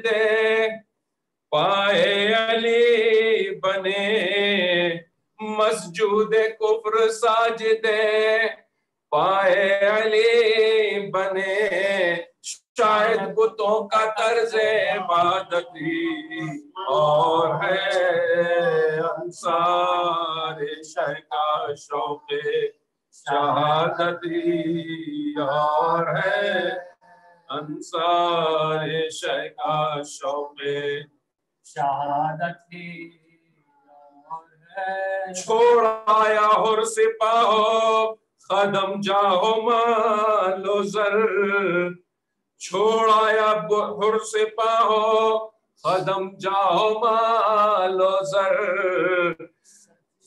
دے پائے علی بنے مسجود کفر ساجدے پائے علی بنے شاید بتوں کا طرز عبادتی اور ہے انصار شہ کا شوق شہادتی اور ہے انصار شہ کا شوق شہادتی اور ہے چھوڑایا ہر سپاہو قدم جاہو مالو زر چھوڑایا ہر سپاہو قدم جاہو مالو زر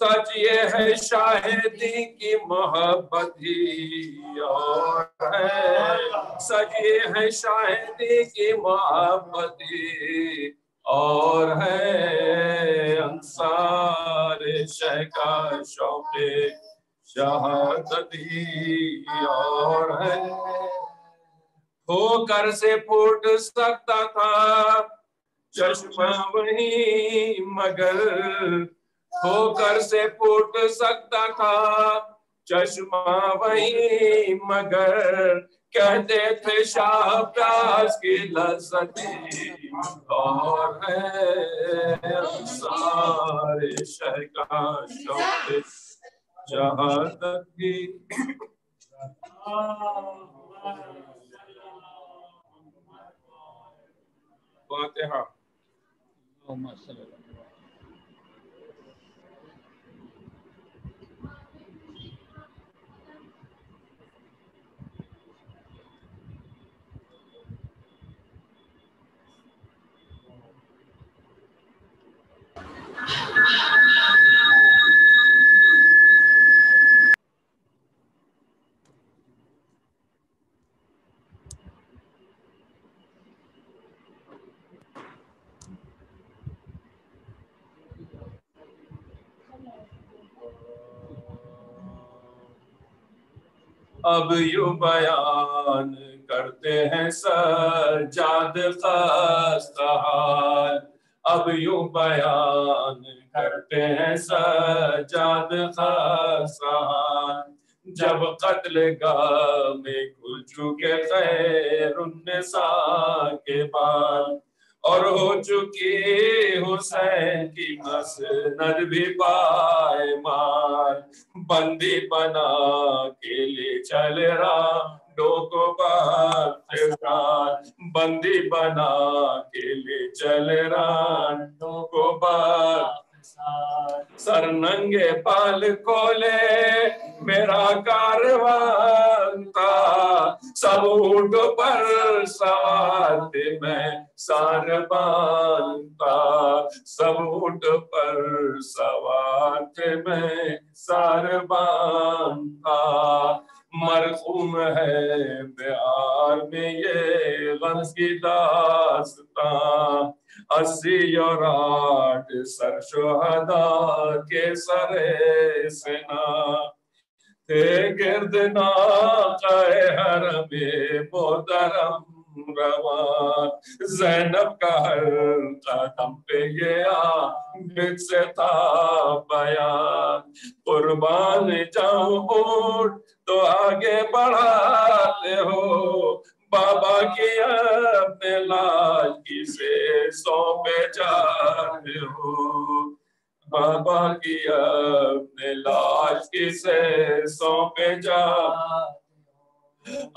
سچ یہ ہے شاہدی کی محبت ہی اور ہے سچ یہ ہے شاہدی کی محبت ہی اور ہے انصار شہ کا شوق شہادت ہی اور ہے ہو کر سے پھوٹ سکتا تھا چشمہ وہیں مگر ہو کر سے پھوٹ سکتا تھا چشمہ وہیں مگر کہتے تھے شاہ پیاس کی لذت اور ہے انصار شہ کا شوق شہادت کی فاتحہ اب یوں بیان کرتے ہیں سجاد خستہ حال اب یوں بیان کرتے ہیں سجاد خستہ حال جب قتل گاہ میں کھل چکے خیر النساء کے بال اور ہو چکی حسین کی مسند بھی پائمال بندی بنا کے لے چل رہا ڈوکو بات بندی بنا کے لے چل رہا ڈوکو بات سر ننگے پال کھولے میرا کاروان تھا سب اونٹ پر سوار تھے میں ساربان تھا سب اونٹ پر سوار تھے میں ساربان تھا مرحوم ہے بہار میں یہ غمز کی داستان 80 اور 8 سر شہداء کے سر سنا تھے گرد ناقہ حرم محترم روان زینب کا ہر قدم پہ یہ عابد سے تھا بیان قربان جاؤں اونٹ تو آگے بڑھاتے ہو بابا کی اپنے لاج کی سے سونپے جاتے ہو بابا کی اپنے لاج کی سے سونپے جاتے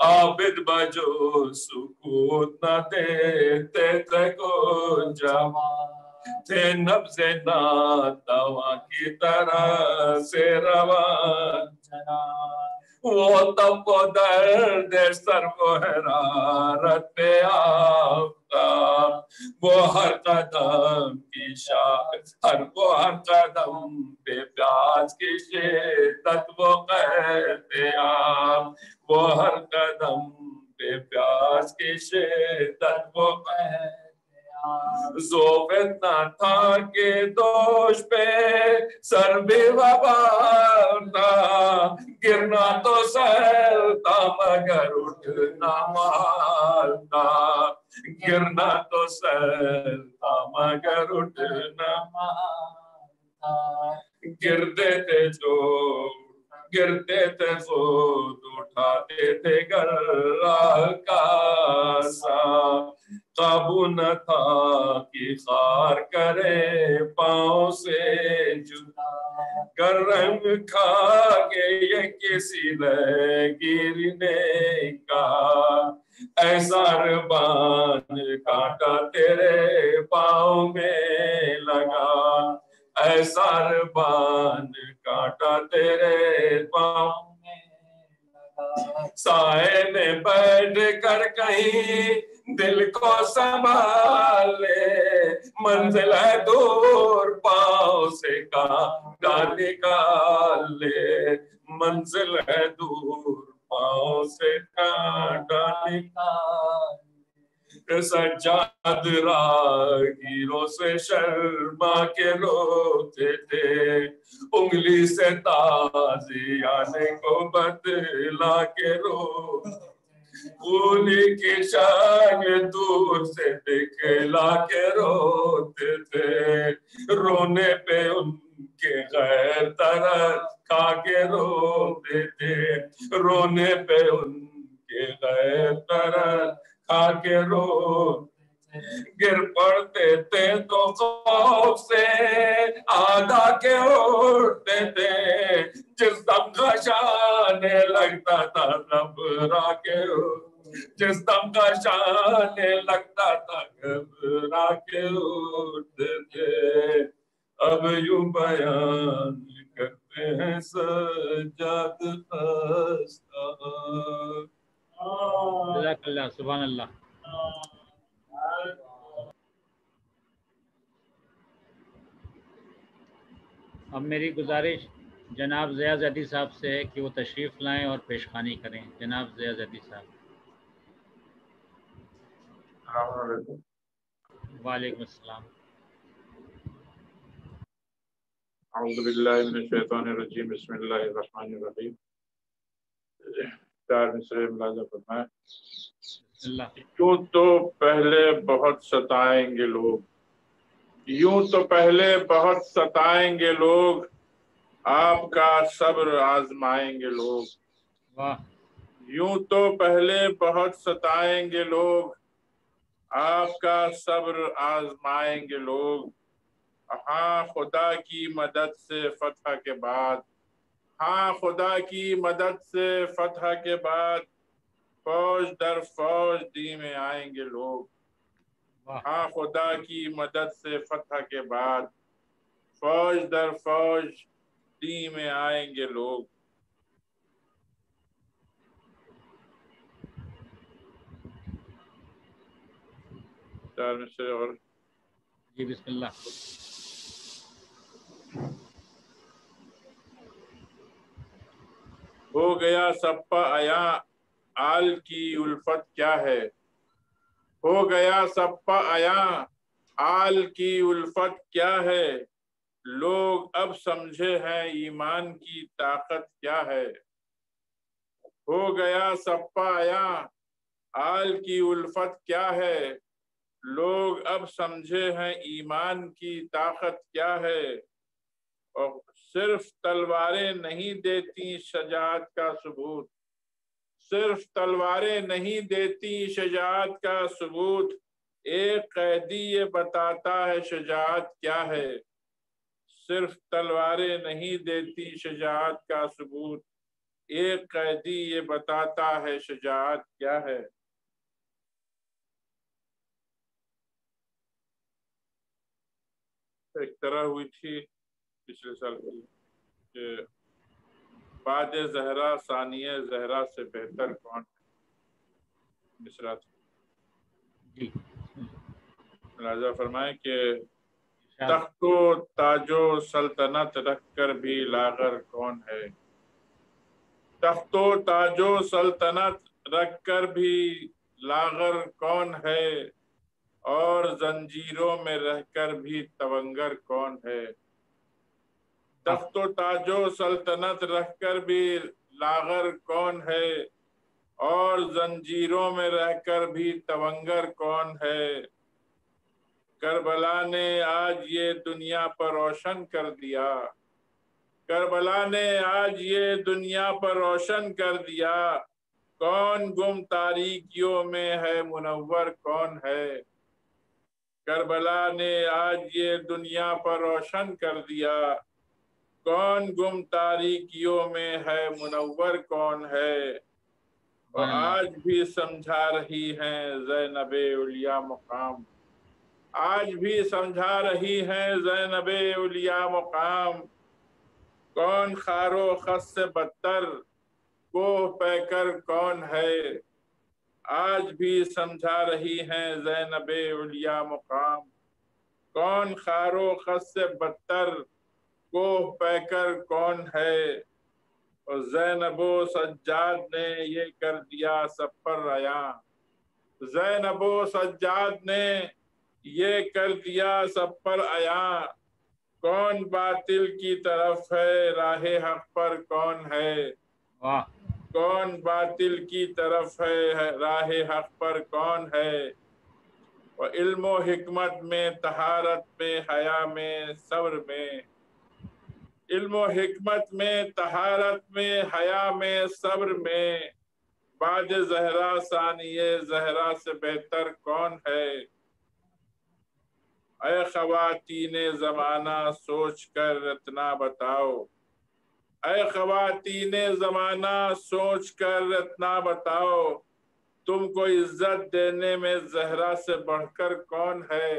عابد بجو سکوت نہ دیتے تھے کو جوان تھے نبض ناتواں کی طرح سے روان وہ تب وہ درد سر وہ حرارت پہ آفتاب وہ ہر قدم کی شاخ ہر قدم پہ پیاس کی شدت وہ قحط وہ ہر قدم پہ پیاس کی شدت وہ قحط ذوق اتنا تھا کہ دوش پہ سر بھی وبارتا گرنا تو سہلتا مگر اٹھنا مالتا گرنا تو سر تھا مگر اٹھنا گرتے تھے جو گرتے تھے خود اٹھاتے تھے گر راہ کا سا قابو نہ تھا کہ خار کرے پاؤں سے جدا گر رنگ کھا کے یہ کسی رہ گرنے کا ایسا ربان کانٹا تیرے پاؤں میں لگا ایسا ربان کانٹا تیرے پاؤں سائے نے بیٹھ کر کہیں دل کو سنبھالے منزل ہے دور پاؤں سے کانٹا نکال لے منزل ہے دور پاؤں سے کانٹا نکال سجاد راہگیروں سے شرما کے روتے تھے انگلی سے تازیانے کو بدلا کے روتے پھولی کی شان دور سے دکھلا کے روتے تھے رونے پہ ان کے غیر طرح کھا کے روتے تھے رونے پہ ان کے غیر طرح کھا کے روتے گر پڑتے تھے تو خوف سے آدھا کے اٹھتے تھے جس دم خشانے لگتا تھا گھبرا کے جس دم خشانے لگتا تھا گھبرا کے اٹھتے تھے اب یوں بیان کرتے ہیں سجاد خستہ جزاک اللہ سبحان اللہ. اب میری گزارش جناب ضیاء زیدی صاحب سے ہے کہ وہ تشریف لائیں اور پیش خوانی کریں. جناب ضیاء زیدی صاحب. السلام علیکم. وعلیکم السلام. اعوذ باللہ من الشیطان الرجیم بسم اللہ الرحمن الرحیم. چار مصرے ملاحظہ فرمائیں. یوں تو پہلے بہت ستائیں گے لوگ یوں تو پہلے بہت ستائیں گے لوگ آپ کا صبر آزمائیں گے لوگ. واہ. یوں تو پہلے بہت ستائیں گے لوگ آپ کا صبر آزمائیں گے لوگ. ہاں خدا کی مدد سے فتح کے بعد ہاں خدا کی مدد سے فتح کے بعد فوج در فوج دی میں آئیں گے لوگ. ہاں خدا کی مدد سے فتح کے بعد فوج در فوج دی میں آئیں گے لوگ. چار میں سے اور جی بسم اللہ. ہو گیا سب پا عیاں آل کی الفت کیا ہے ہو گیا سب پا عیاں آل کی الفت کیا ہے لوگ اب سمجھے ہیں ایمان کی طاقت کیا ہے. ہو گیا سب پا عیاں آل کی الفت کیا ہے لوگ اب سمجھے ہیں ایمان کی طاقت کیا ہے. اور صرف تلواریں نہیں دیتی شجاعت کا ثبوت صرف تلواریں نہیں دیتی شجاعت کا ثبوت ایک قیدی یہ بتاتا ہے شجاعت کیا ہے. صرف تلواریں نہیں دیتی شجاعت کا ثبوت ایک قیدی یہ بتاتا ہے شجاعت کیا ہے. ایک طرح ہوئی تھی پچھلے سال کی کہ بعد زہرا ثانیہ زہرا سے بہتر کون ہے. مصرع جی ملاحظہ فرمائیں کہ تخت و تاج و سلطنت رکھ کر بھی لاغر کون ہے. تخت و تاج و سلطنت رکھ کر بھی لاغر کون ہے اور زنجیروں میں رہ کر بھی تونگر کون ہے. تخت و تاج و سلطنت رکھ کر بھی لاغر کون ہے اور زنجیروں میں رہ کر بھی تونگر کون ہے؟ کربلا نے آج یہ دنیا پر روشن کر دیا، کربلا نے آج یہ دنیا پر روشن کر دیا، کون گم تاریکیوں میں ہے منور کون ہے؟ کربلا نے آج یہ دنیا پر روشن کر دیا، کون گم تاریکیوں میں ہے منور کون ہے؟ اور آج بھی سمجھا رہی ہیں زینب اولیاء مقام، آج بھی سمجھا رہی ہیں زینب اولیاء مقام، کون خار و خس سے بدتر کوہ پہ کر کون ہے؟ آج بھی سمجھا رہی ہیں زینب اولیاء مقام، کون خار و خس سے بدتر کوہ پہ کر کون ہے؟ اور زینب و سجاد نے یہ کر دیا سب پر عیاں، زینب و سجاد نے یہ کر دیا سب پر عیاں، کون باطل کی طرف ہے راہ حق پر کون ہے؟ واہ کون باطل کی طرف ہے راہ حق پر کون ہے؟ اور علم و حکمت میں، طہارت میں، حیا میں، صبر میں، علم و حکمت میں، طہارت میں، حیا میں، صبر میں، بعد زہرا ثانیہ زہرا سے بہتر کون ہے؟ اے خواتین زمانہ سوچ کر اتنا بتاؤ، اے خواتین زمانہ سوچ کر اتنا بتاؤ، تم کو عزت دینے میں زہرا سے بڑھ کر کون ہے؟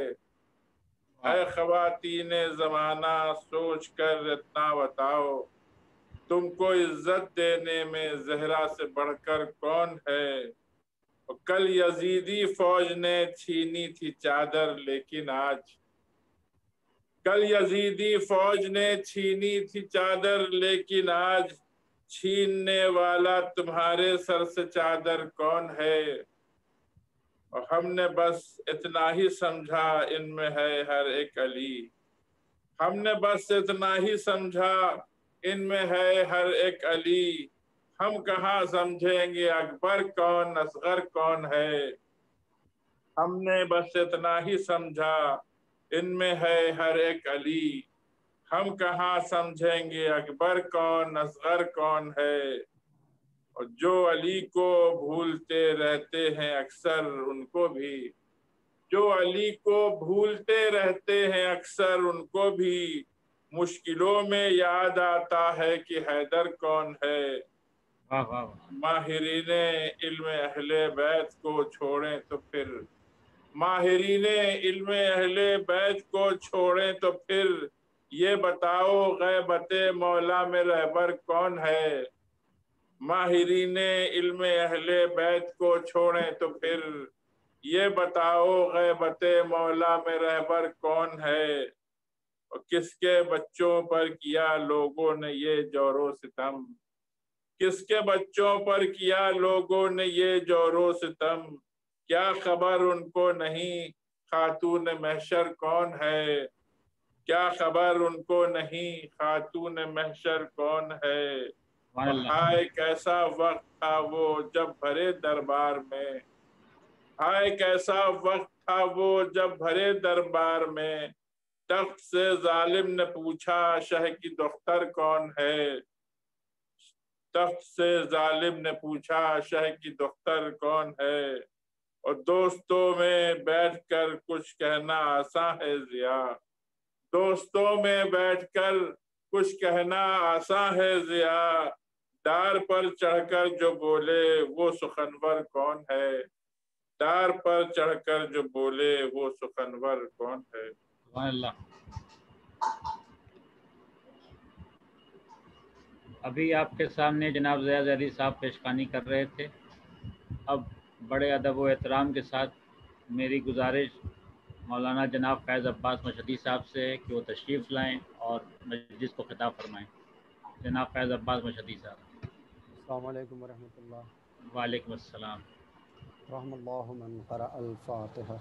اے خواتین زمانہ سوچ کر اتنا بتاؤ، تم کو عزت دینے میں زہرا سے بڑھ کر کون ہے؟ کل یزیدی فوج نے چھینی تھی چادر لیکن آج، کل یزیدی فوج نے چھینی تھی چادر لیکن آج، چھیننے والا تمہارے سر سے چادر کون ہے؟ اور ہم نے بس اتنا ہی سمجھا ان میں ہے ہر ایک علی، ہم نے بس اتنا ہی سمجھا ان میں ہے ہر ایک علی، ہم کہاں سمجھیں گے اکبر کون اصغر کون ہے؟ ہم نے بس اتنا ہی سمجھا ان میں ہے ہر ایک علی، ہم کہاں سمجھیں گے اکبر کون اصغر کون ہے؟ اور جو علی کو بھولتے رہتے ہیں اکثر ان کو بھی، جو علی کو بھولتے رہتے ہیں اکثر ان کو بھی، مشکلوں میں یاد آتا ہے کہ حیدر کون ہے؟ واہ واہ ماہرین علم اہل بیت کو چھوڑیں تو پھر، ماہرین علم اہل بیت کو چھوڑیں تو پھر، یہ بتاؤ غیبت مولا میں رہبر کون ہے؟ ماہرین علم اہل بیت کو چھوڑیں تو پھر، یہ بتاؤ غیبت مولا میں رہبر کون ہے؟ اور کس کے بچوں پر کیا لوگوں نے یہ جور و ستم، کس کے بچوں پر کیا لوگوں نے یہ جور و ستم، کیا خبر ان کو نہیں خاتون محشر کون ہے؟ کیا خبر ان کو نہیں خاتون محشر کون ہے؟ سبحان اللہ ہائے کیسا وقت تھا وہ جب بھرے دربار میں، ہائے کیسا وقت تھا وہ جب بھرے دربار میں، تخت سے ظالم نے پوچھا شہ کی دختر کون ہے؟ تخت سے ظالم نے پوچھا شہ کی دختر کون ہے؟ اور دوستوں میں بیٹھ کر کچھ کہنا آسان ہے ضیا، دوستوں میں بیٹھ کر کچھ کہنا آسان ہے ضیا، دار پر چڑھ کر جو بولے وہ سخنور کون ہے؟ دار پر چڑھ کر جو بولے وہ سخنور کون ہے؟ سبحان اللہ۔ ابھی آپ کے سامنے جناب ضیاء زیدی صاحب پیشخوانی کر رہے تھے، اب بڑے ادب و احترام کے ساتھ میری گزارش مولانا جناب فیض عباس مشہدی صاحب سے ہے کہ وہ تشریف لائیں اور مجلس کو خطاب فرمائیں۔ جناب فیض عباس مشہدی صاحب۔ السلام علیکم ورحمۃ اللہ۔ وعلیکم السلام۔ رحم اللہ من قرأ الفاتحہ۔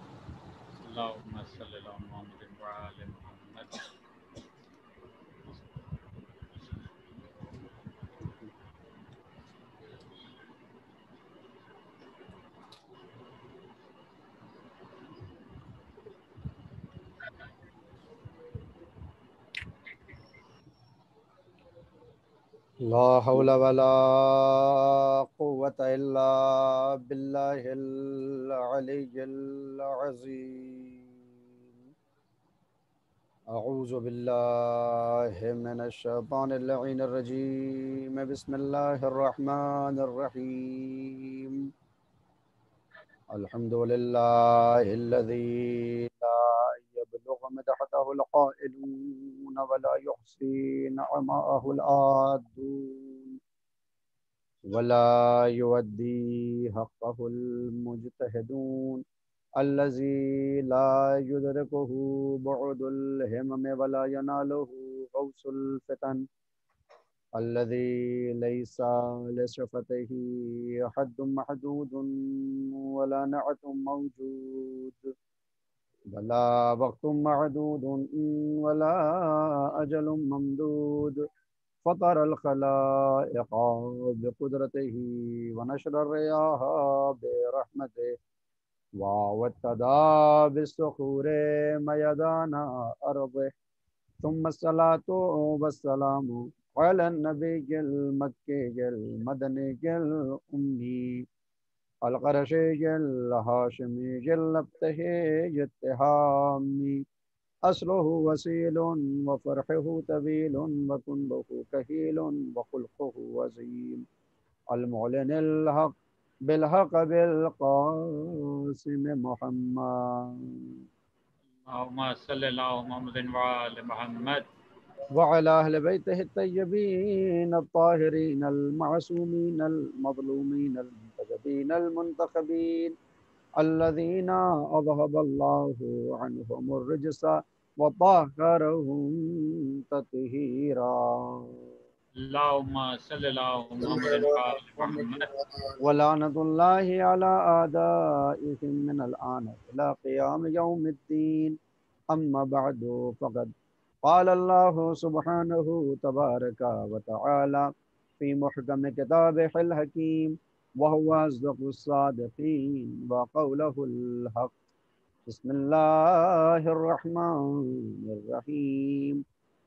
اللہم صلی علی محمد وعلی محمد۔ لا حول ولا قوة إلا بالله العلي العظيم. أعوذ بالله من الشيطان اللعين الرجيم. بسم الله الرحمن الرحيم. الحمد لله الذي لا يبلغ مدحته القائلون ولا يحصي نعماءه العادون ولا يودي حقه المجتهدون الذي لا يدركه بعد الهمم ولا يناله غوث الفتن الذي ليس لشفته حد محدود ولا نعت موجود ولا وقت معدود ولا أجل ممدود فطر الخلائق بقدرته ونشر الرياح برحمته وابتدى بالصخور ميدان أرضه ثم الصلاة والسلام على النبي المكي المدني الأمي القرشي الهاشمي اللبتهي التهامي أصله وسيل وفرحه طويل وكنبه كهيل وخلقه وزين المعلن الحق بالحق بالقاسم محمد اللهم صل على محمد وعلى محمد وعلى أهل بيته الطيبين الطاهرين المعصومين المظلومين المنتجبين المنتخبين الذين أذهب الله عنهم الرجس وطهرهم تطهيرا. اللهم صل على محمد وعلى محمد ولعنة الله على أعدائهم من الآن إلى قيام يوم الدين. أما بعد فقد قال الله سبحانه تبارك وتعالى في محكم كتابه الحكيم وهو أصدق الصادقين وقوله الحق. بسم الله الرحمن الرحيم.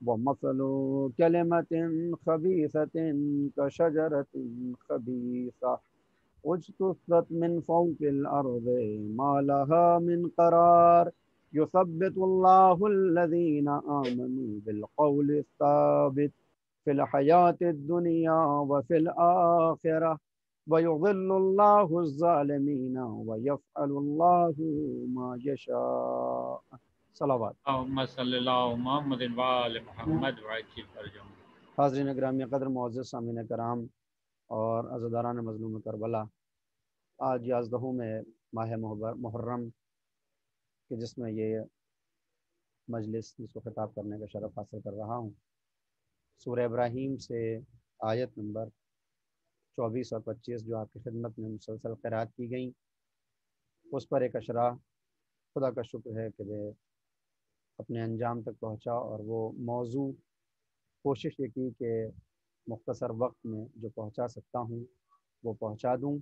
ومثل كلمة خبيثة كشجرة خبيثة اجتثت من فوق الأرض ما لها من قرار يثبت الله الذين آمنوا بالقول الثابت في الحياة الدنيا وفي الآخرة ويضل الله الظالمين ويفعل الله ما يشاء. صلوات. اللهم صل على محمد وعلى محمد وعجل فرجهم. حاضرین گرامی قدر معزز سامعین کرام اور عزاداران مظلوم کربلا، آج 11 میں ماہ محرم کہ جس میں یہ مجلس جس کو خطاب کرنے کا شرف حاصل کر رہا ہوں، سورہ ابراہیم سے آیت نمبر 24 اور 25 جو آپ کی خدمت میں مسلسل قرات کی گئیں، اس پر ایک اشرا خدا کا شکر ہے کہ وہ اپنے انجام تک پہنچا، اور وہ موضوع کوشش یہ کی کہ مختصر وقت میں جو پہنچا سکتا ہوں وہ پہنچا دوں،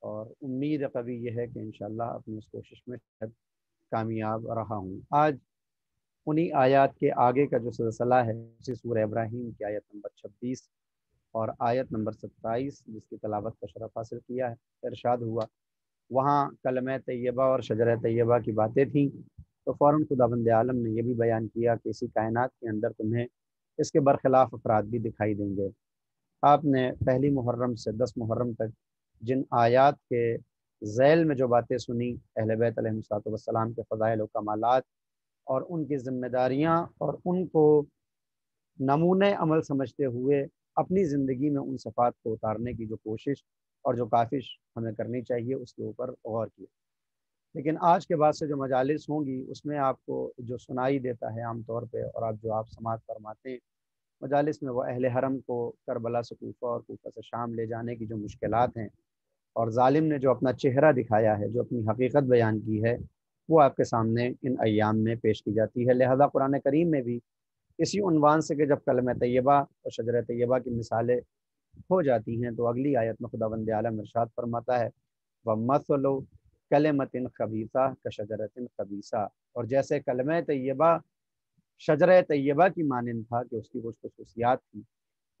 اور امید قوی یہ ہے کہ انشاءاللہ اپنی اس کوشش میں کامیاب رہا ہوں۔ آج انہی آیات کے آگے کا جو سلسلہ ہے اسی سورہ ابراہیم کی آیت نمبر 26 اور آیت نمبر 27 جس کی تلاوت کا شرف حاصل کیا ہے، ارشاد ہوا وہاں کلمہ طیبہ اور شجرہ طیبہ کی باتیں تھیں، تو فوراً خداوند عالم نے یہ بھی بیان کیا کہ اسی کائنات کے اندر تمہیں اس کے برخلاف افراد بھی دکھائی دیں گے۔ آپ نے پہلی محرم سے 10 محرم تک جن آیات کے ذیل میں جو باتیں سنی، اہل بیت علیہ السلام کے فضائل و کمالات اور ان کی ذمہ داریاں اور ان کو نمونۂ عمل سمجھتے ہوئے اپنی زندگی میں ان صفات کو اتارنے کی جو کوشش اور جو کاوش ہمیں کرنی چاہیے اس کے اوپر غور کیا۔ لیکن آج کے بعد سے جو مجالس ہوں گی اس میں آپ کو جو سنائی دیتا ہے عام طور پہ، اور آپ سماعت فرماتے ہیں مجالس میں، وہ اہل حرم کو کربلا سے کوفہ اور کوفہ سے شام لے جانے کی جو مشکلات ہیں، اور ظالم نے جو اپنا چہرہ دکھایا ہے، جو اپنی حقیقت بیان کی ہے، وہ آپ کے سامنے ان ایام میں پیش کی جاتی ہے۔ لہذا قرآن کریم میں بھی اسی عنوان سے کہ جب کلمہ طیبہ اور شجرہ طیبہ کی مثالیں ہو جاتی ہیں تو اگلی آیت میں خداوند عالم ارشاد فرماتا ہے وَمَثَلُ کلمۃ خبیثہ کشجرۃ خبیثہ، اور جیسے کلمہ طیبہ شجرہ طیبہ کی مانند تھا کہ اس کی کچھ خصوصیات تھیں،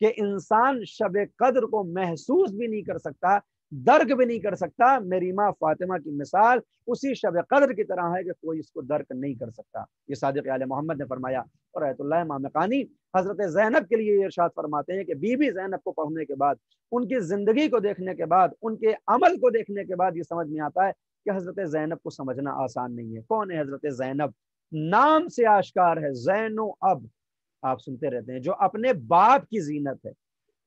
کہ انسان شب قدر کو محسوس بھی نہیں کر سکتا، درک بھی نہیں کر سکتا، میری ماں فاطمہ کی مثال اسی شب قدر کی طرح ہے کہ کوئی اس کو درک نہیں کر سکتا۔ یہ صادق آل محمد نے فرمایا۔ اور آیت اللہ امام مقانی حضرت زینب کے لیے ارشاد فرماتے ہیں کہ بی بی زینب کو پڑھنے کے بعد، ان کی زندگی کو دیکھنے کے بعد، ان کے عمل کو دیکھنے کے بعد یہ سمجھ میں آتا ہے کہ حضرت زینب کو سمجھنا آسان نہیں ہے۔ کون ہے حضرت زینب؟ نام سے آشکار ہے، زین و اب، آپ سنتے رہتے ہیں، جو اپنے باپ کی زینت ہے،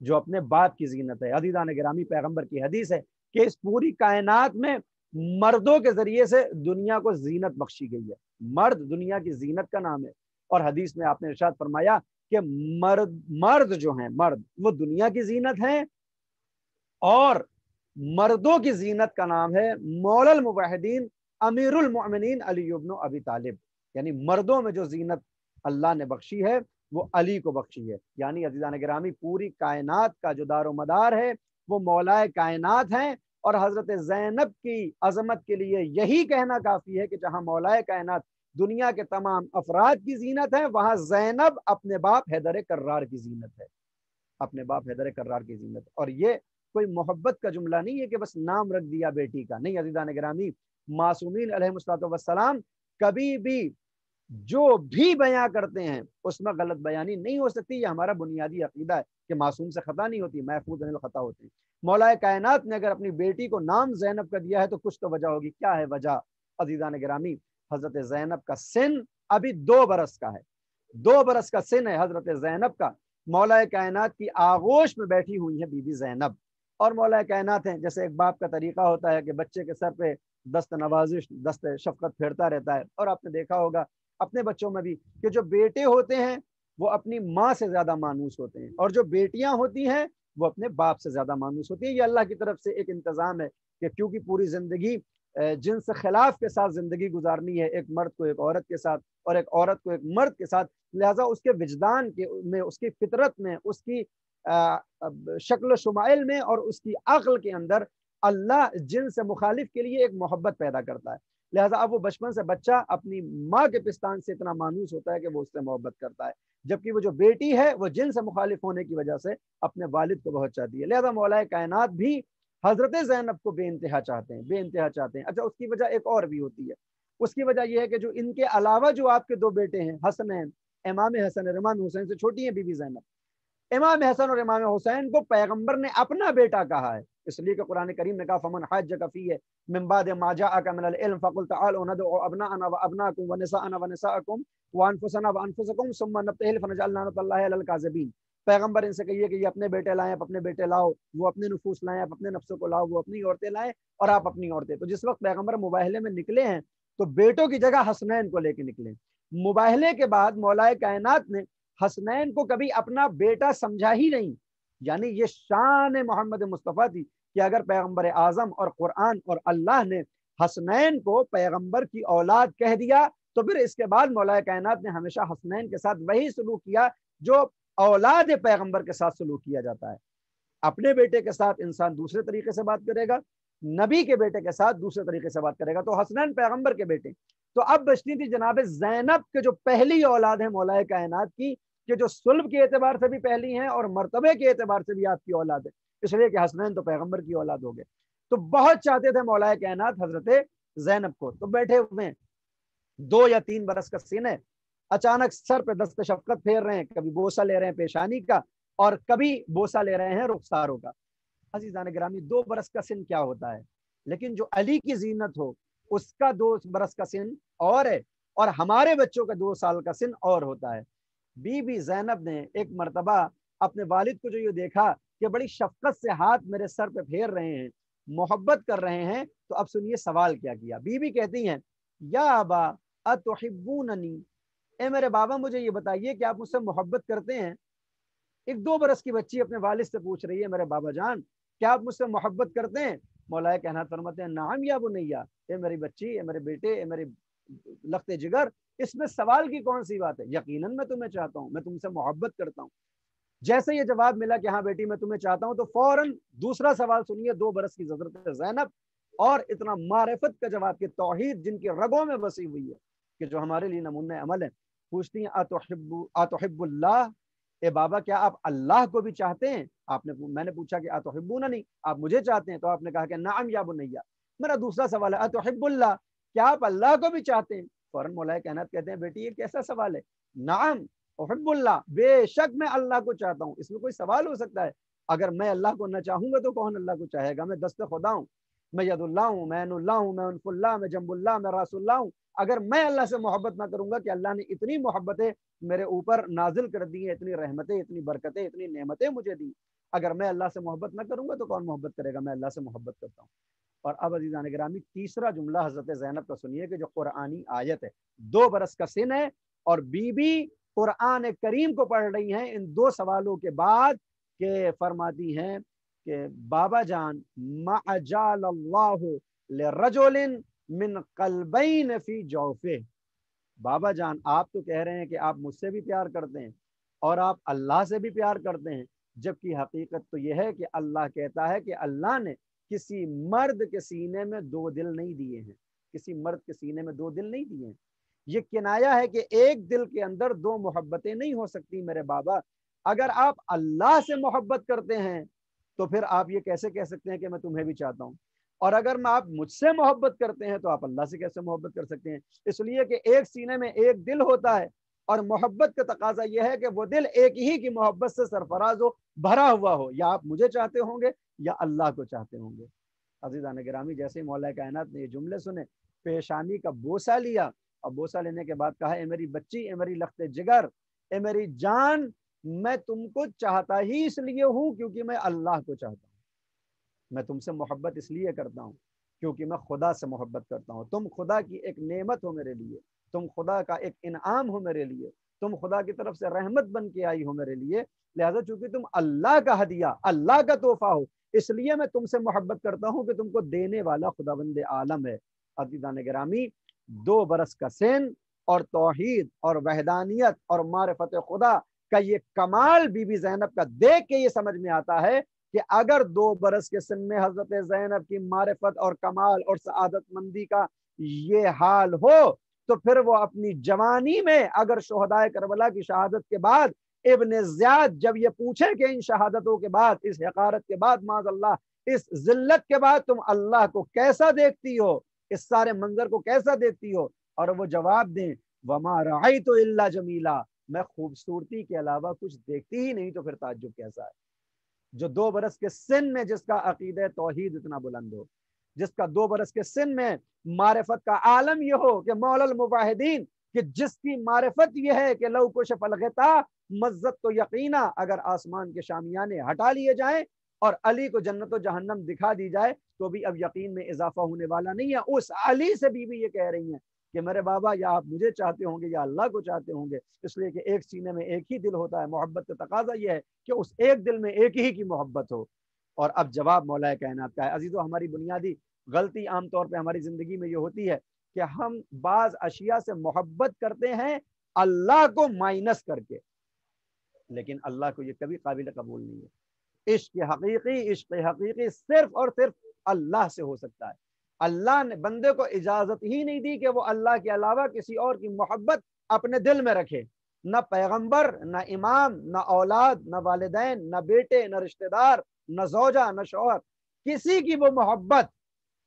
جو اپنے باپ کی زینت ہے۔ عزیزان گرامی، پیغمبر کی حدیث ہے کہ اس پوری کائنات میں مردوں کے ذریعے سے دنیا کو زینت بخشی گئی ہے۔ مرد دنیا کی زینت کا نام ہے، اور حدیث میں آپ نے ارشاد فرمایا کہ مرد جو ہیں، مرد وہ دنیا کی زینت ہیں، اور مردوں کی زینت کا نام ہے مولا الموحدین امیر المؤمنین علی بن ابی طالب۔ یعنی مردوں میں جو زینت اللہ نے بخشی ہے وہ علی کو بخشی ہے۔ یعنی عزیزان گرامی، پوری کائنات کا جو دار و مدار ہے وہ مولا کائنات ہیں، اور حضرت زینب کی عظمت کے لیے یہی کہنا کافی ہے کہ جہاں مولا کائنات دنیا کے تمام افراد کی زینت ہے، وہاں زینب اپنے باپ حیدر کرار کی زینت ہے، اپنے باپ حیدر کرار کی زینت۔ اور یہ کوئی محبت کا جملہ نہیں ہے کہ بس نام رکھ دیا بیٹی کا، نہیں عزیزان گرامی، معصومین علیہ السلام کبھی بھی جو بھی بیان کرتے ہیں اس میں غلط بیانی نہیں ہو سکتی۔ یہ ہمارا بنیادی عقیدہ ہے کہ معصوم سے خطا نہیں ہوتی، محفوظ عن الخطا ہوتی۔ مولا کائنات نے اگر اپنی بیٹی کو نام زینب کا دیا ہے تو کچھ تو وجہ ہوگی۔ کیا ہے وجہ؟ عزیزان گرامی، حضرت زینب کا سن ابھی 2 برس کا ہے، 2 برس کا سن ہے حضرت زینب کا۔ مولا کائنات کی آغوش میں بیٹھی ہوئی ہے بی بی زینب، اور مولا کائنات ہیں، جیسے ایک باپ کا طریقہ ہوتا ہے کہ بچے کے سر پہ دست نوازش، دست شفقت پھیرتا رہتا ہے، اور آپ نے دیکھا ہوگا اپنے بچوں میں بھی کہ جو بیٹے ہوتے ہیں وہ اپنی ماں سے زیادہ مانوس ہوتے ہیں، اور جو بیٹیاں ہوتی ہیں وہ اپنے باپ سے زیادہ مانوس ہوتی ہیں۔ یہ اللہ کی طرف سے ایک انتظام ہے کہ کیونکہ پوری زندگی جنس خلاف کے ساتھ زندگی گزارنی ہے، ایک مرد کو ایک عورت کے ساتھ اور ایک عورت کو ایک مرد کے ساتھ، لہٰذا اس کے وجدان میں، اس کی فطرت میں، اس کی شکل و شمائل میں اور اس کی عقل کے اندر اللہ جنس مخالف کے لیے ایک محبت پیدا کرتا ہے۔ لہٰذا اب وہ بچپن سے بچہ اپنی ماں کے پستان سے اتنا مانوس ہوتا ہے کہ وہ اس سے محبت کرتا ہے، جبکہ وہ جو بیٹی ہے وہ جنس مخالف ہونے کی وجہ سے اپنے والد کو بہت چاہتی ہے۔ لہٰذا مولا کائنات بھی حضرت زینب کو بے انتہا چاہتے ہیں، بے انتہا چاہتے ہیں۔ اچھا، اس کی وجہ ایک اور بھی ہوتی ہے۔ اس کی وجہ یہ ہے کہ جو ان کے علاوہ جو آپ کے 2 بیٹے ہیں، حسنین، امام حسن اور امام حسین سے چھوٹی ہیں بی بی زینب، امام حسن اور امام حسین کو پیغمبر نے اپنا بیٹا کہا ہے، اس لیے کہ قرآن کریم نے کہا فمن حاجک فیہ من بعد ما جاءک من العلم فقل تعالوا ندعو ابناءنا وابناءکم ونساءنا ونساءکم وانفسنا وانفسکم ثم نبتہل فنجعل لعنۃ اللہ علی الکاذبین۔ پیغمبر ان سے کہیے کہ یہ اپنے بیٹے لائیں، آپ اپنے بیٹے لاؤ، وہ اپنے نفوس لائیں، آپ اپنے نفسوں کو لاؤ، وہ اپنی عورتیں لائیں اور آپ اپنی عورتیں۔ تو جس وقت پیغمبر مباہلے میں نکلے ہیں تو بیٹوں کی جگہ حسنین کو لے کے نکلے۔ مباہلے کے بعد مولا کائنات نے حسنین کو کبھی اپنا بیٹا سمجھا ہی نہیں، یعنی یہ شان محمد مصطفیٰ تھی کہ اگر پیغمبر اعظم اور قرآن اور اللہ نے حسنین کو پیغمبر کی اولاد کہہ دیا تو پھر اس کے بعد مولا کائنات نے ہمیشہ حسنین کے ساتھ وہی سلوک کیا جو اولاد پیغمبر کے ساتھ سلوک کیا جاتا ہے۔ اپنے بیٹے کے ساتھ انسان دوسرے طریقے سے بات کرے گا، نبی کے بیٹے کے ساتھ دوسرے طریقے سے بات کرے گا۔ تو حسنین پیغمبر کے بیٹے، تو اب بچتی تھی جناب زینب کے جو پہلی اولاد ہے مولا کائنات کی، کہ جو صلب کے اعتبار سے بھی پہلی ہیں اور مرتبے کے اعتبار سے بھی آپ کی اولاد ہے، اس لیے کہ حسنین تو پیغمبر کی اولاد ہو گئے۔ تو بہت چاہتے تھے مولا کائنات حضرت زینب کو، تو بیٹھے ہوئے 2 یا 3 برس کا سن ہے، اچانک سر پہ دست شفقت پھیر رہے ہیں، کبھی بوسہ لے رہے ہیں پیشانی کا اور کبھی بوسہ لے رہے ہیں رخساروں کا۔ عزیزان گرامی، 2 برس کا سن کیا ہوتا ہے، لیکن جو علی کی زینت ہو اس کا 2 برس کا سن اور ہے، اور ہمارے بچوں کا 2 سال کا سن اور ہوتا ہے۔ بی بی زینب نے ایک مرتبہ اپنے والد کو جو یہ دیکھا کہ بڑی شفقت سے ہاتھ میرے سر پہ پھیر رہے ہیں، محبت کر رہے ہیں، تو اب سنیے سوال کیا کیا۔ بی بی کہتی ہیں یا ابا اتحبوننی، اے میرے بابا مجھے یہ بتائیے کہ آپ مجھ سے محبت کرتے ہیں۔ ایک 2 برس کی بچی اپنے والد سے پوچھ رہی ہے میرے بابا جان کیا آپ مجھ سے محبت کرتے ہیں؟ مولا کائنات فرماتے ہیں نعم یا بنیا، اے میری بچی، اے میرے بیٹے، اے میرے لخت جگر، اس میں سوال کی کون سی بات ہے؟ یقیناً میں تمہیں چاہتا ہوں، میں تم سے محبت کرتا ہوں۔ جیسے یہ جواب ملا کہ ہاں بیٹی میں تمہیں چاہتا ہوں، تو فوراً دوسرا سوال سنیے 2 برس کی حضرت زینب، اور اتنا معرفت کا جواب کہ توحید جن کی رگوں میں بسی ہوئی ہے کہ جو ہمارے لیے نمونہ عمل ہے، پوچھتی ہیں اتحب اللہ، اے بابا کیا آپ اللہ کو بھی چاہتے ہیں؟ میں نے پوچھا کہ اتحبوننی، آپ مجھے چاہتے ہیں؟ تو آپ نے کہا کہ نعم یا بنیا۔ میرا دوسرا سوال ہے اتحب اللہ، کیا آپ اللہ کو بھی چاہتے ہیں؟ فوراً مولا کائنات کہتے ہیں بیٹی یہ کیسا سوال ہے، نعم احب اللہ، بے شک میں اللہ کو چاہتا ہوں، اس میں کوئی سوال ہو سکتا ہے؟ اگر میں اللہ کو نہ چاہوں گا تو کون اللہ کو چاہے گا؟ میں دست خدا ہوں، میں ید اللہ ہوں، میں عین اللہ ہوں، میں انف اللہ، میں جنب اللہ، میں راس اللہ ہوں۔ اگر میں اللہ سے محبت نہ کروں گا کہ اللہ نے اتنی محبتیں میرے اوپر نازل کر دی ہیں، اتنی رحمتیں، اتنی برکتیں، اتنی نعمتیں مجھے دی، اگر میں اللہ سے محبت نہ کروں گا تو کون محبت کرے گا؟ میں اللہ سے محبت کرتا ہوں۔ اور اب عزیزان گرامی تیسرا جملہ حضرت زینب کا سنیے کہ جو قرآنی آیت ہے، 2 برس کا سن ہے اور بی بی قرآن کریم کو پڑھ رہی ہیں ان 2 سوالوں کے بعد، کہ فرماتی ہیں کہ بابا جان ما جعل اللہ لرجل من قلبین فی جوفہ، بابا جان آپ تو کہہ رہے ہیں کہ آپ مجھ سے بھی پیار کرتے ہیں اور آپ اللہ سے بھی پیار کرتے ہیں، جبکہ حقیقت تو یہ ہے کہ اللہ کہتا ہے کہ اللہ نے کسی مرد کے سینے میں 2 دل نہیں دیے ہیں، کسی مرد کے سینے میں 2 دل نہیں دیے ہیں۔ یہ کنایا ہے کہ ایک دل کے اندر 2 محبتیں نہیں ہو سکتی میرے بابا۔ اگر آپ اللہ سے محبت کرتے ہیں تو پھر آپ یہ کیسے کہہ سکتے ہیں کہ میں تمہیں بھی چاہتا ہوں؟ اور اگر میں آپ مجھ سے محبت کرتے ہیں تو آپ اللہ سے کیسے محبت کر سکتے ہیں؟ اس لیے کہ ایک سینے میں ایک دل ہوتا ہے، اور محبت کا تقاضا یہ ہے کہ وہ دل ایک ہی کی محبت سے سرفراز ہو، بھرا ہوا ہو، یا آپ مجھے چاہتے ہوں گے یا اللہ کو چاہتے ہوں گے۔ عزیزان گرامی جیسے ہی مولا کائنات نے یہ جملے سنے، پیشانی کا بوسہ لیا، اور بوسہ لینے کے بعد کہا اے میری بچی، اے میری لخت جگر، اے میری جان، میں تم کو چاہتا ہی اس لیے ہوں کیونکہ میں اللہ کو چاہتا ہوں، میں تم سے محبت اس لیے کرتا ہوں کیونکہ میں خدا سے محبت کرتا ہوں، تم خدا کی ایک نعمت ہو میرے لیے، تم خدا کا ایک انعام ہو میرے لیے، تم خدا کی طرف سے رحمت بن کے آئی ہو میرے لیے، لہذا چونکہ تم اللہ کا ہدیہ، اللہ کا تحفہ ہو، اس لیے میں تم سے محبت کرتا ہوں کہ تم کو دینے والا خداوند عالم ہے۔ عزیزان گرامی 2 برس کا سن اور توحید اور وحدانیت اور معرفت خدا کا یہ کمال بی بی زینب کا دیکھ کے یہ سمجھ میں آتا ہے کہ اگر 2 برس کے سن میں حضرت زینب کی معرفت اور کمال اور سعادت مندی کا یہ حال ہو تو پھر وہ اپنی جوانی میں اگر شہدائے کربلا کی شہادت کے بعد ابن زیاد جب یہ پوچھے کہ ان شہادتوں کے بعد، اس حقارت کے بعد، معاذ اللہ اس ذلت کے بعد تم اللہ کو کیسا دیکھتی ہو، اس سارے منظر کو کیسا دیکھتی ہو، اور وہ جواب دیں وما رأیت الا جمیلا، میں خوبصورتی کے علاوہ کچھ دیکھتی ہی نہیں، تو پھر تعجب کیسا ہے؟ جو 2 برس کے سن میں جس کا عقیدہ توحید اتنا بلند ہو، جس کا 2 برس کے سن میں معرفت کا عالم یہ ہو کہ مولا المباہدین، کہ جس کی معرفت یہ ہے کہ لو کشف الغطاء مزت تو یقینا، اگر آسمان کے شامیانے ہٹا لیے جائیں اور علی کو جنت و جہنم دکھا دی جائے تو بھی اب یقین میں اضافہ ہونے والا نہیں ہے۔ اس علی سے بھی یہ کہہ رہی ہیں کہ میرے بابا یا آپ مجھے چاہتے ہوں گے یا اللہ کو چاہتے ہوں گے، اس لیے کہ ایک سینے میں ایک ہی دل ہوتا ہے، محبت کا تقاضا یہ ہے کہ اس ایک دل میں ایک ہی کی محبت ہو۔ اور اب جواب مولا کائنات کا ہے۔ عزیزو ہماری بنیادی غلطی عام طور پہ ہماری زندگی میں یہ ہوتی ہے کہ ہم بعض اشیاء سے محبت کرتے ہیں اللہ کو مائنس کر کے، لیکن اللہ کو یہ کبھی قابل قبول نہیں ہے۔ عشق حقیقی صرف اور صرف اللہ سے ہو سکتا ہے۔ اللہ نے بندے کو اجازت ہی نہیں دی کہ وہ اللہ کے علاوہ کسی اور کی محبت اپنے دل میں رکھے، نہ پیغمبر، نہ امام، نہ اولاد، نہ والدین، نہ بیٹے، نہ رشتہ دار، نہ زوجہ، نہ شوہر، کسی کی وہ محبت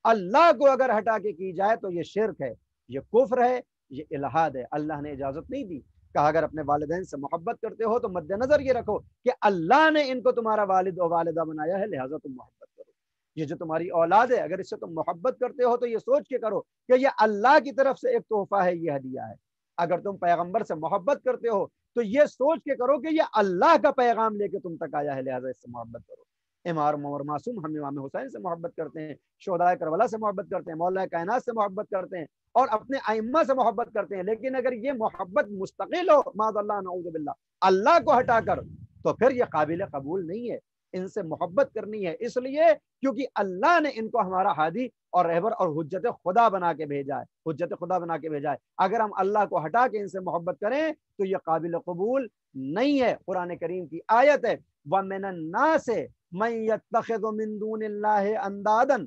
اللہ کو اگر ہٹا کے کی جائے تو یہ شرک ہے، یہ کفر ہے، یہ الہاد ہے۔ اللہ نے اجازت نہیں دی، کہا اگر اپنے والدین سے محبت کرتے ہو تو مد نظر یہ رکھو کہ اللہ نے ان کو تمہارا والد و والدہ بنایا ہے، لہٰذا تم محبت کرو۔ یہ جو تمہاری اولاد ہے اگر اس سے تم محبت کرتے ہو تو یہ سوچ کے کرو کہ یہ اللہ کی طرف سے ایک تحفہ ہے، یہ ہدیہ ہے۔ اگر تم پیغمبر سے محبت کرتے ہو تو یہ سوچ کے کرو کہ یہ اللہ کا پیغام لے کے تم تک آیا ہے، لہٰذا اس سے محبت کرو۔ امام عمر معصوم ہم امام حسین سے محبت کرتے ہیں، شہدائے کربلا سے محبت کرتے ہیں، مولا کائنات سے محبت کرتے ہیں اور اپنے ائمہ سے محبت کرتے ہیں، لیکن اگر یہ محبت مستقل ہو معاذ اللہ نعوذ باللہ اللہ کو ہٹا کر تو پھر یہ قابل قبول نہیں ہے۔ ان سے محبت کرنی ہے اس لیے کیونکہ اللہ نے ان کو ہمارا ہادی اور رہبر اور حجت خدا بنا کے بھیجا ہے، حجت خدا بنا کے بھیجا ہے۔ اگر ہم اللہ کو ہٹا کے ان سے محبت کریں تو یہ قابل قبول نہیں ہے۔ قرآن کریم کی آیت ہے وَمِنَ النَّاسِ مَن يَتَّخِذُ مِن دُونِ اللَّهِ أَندَادًا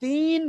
3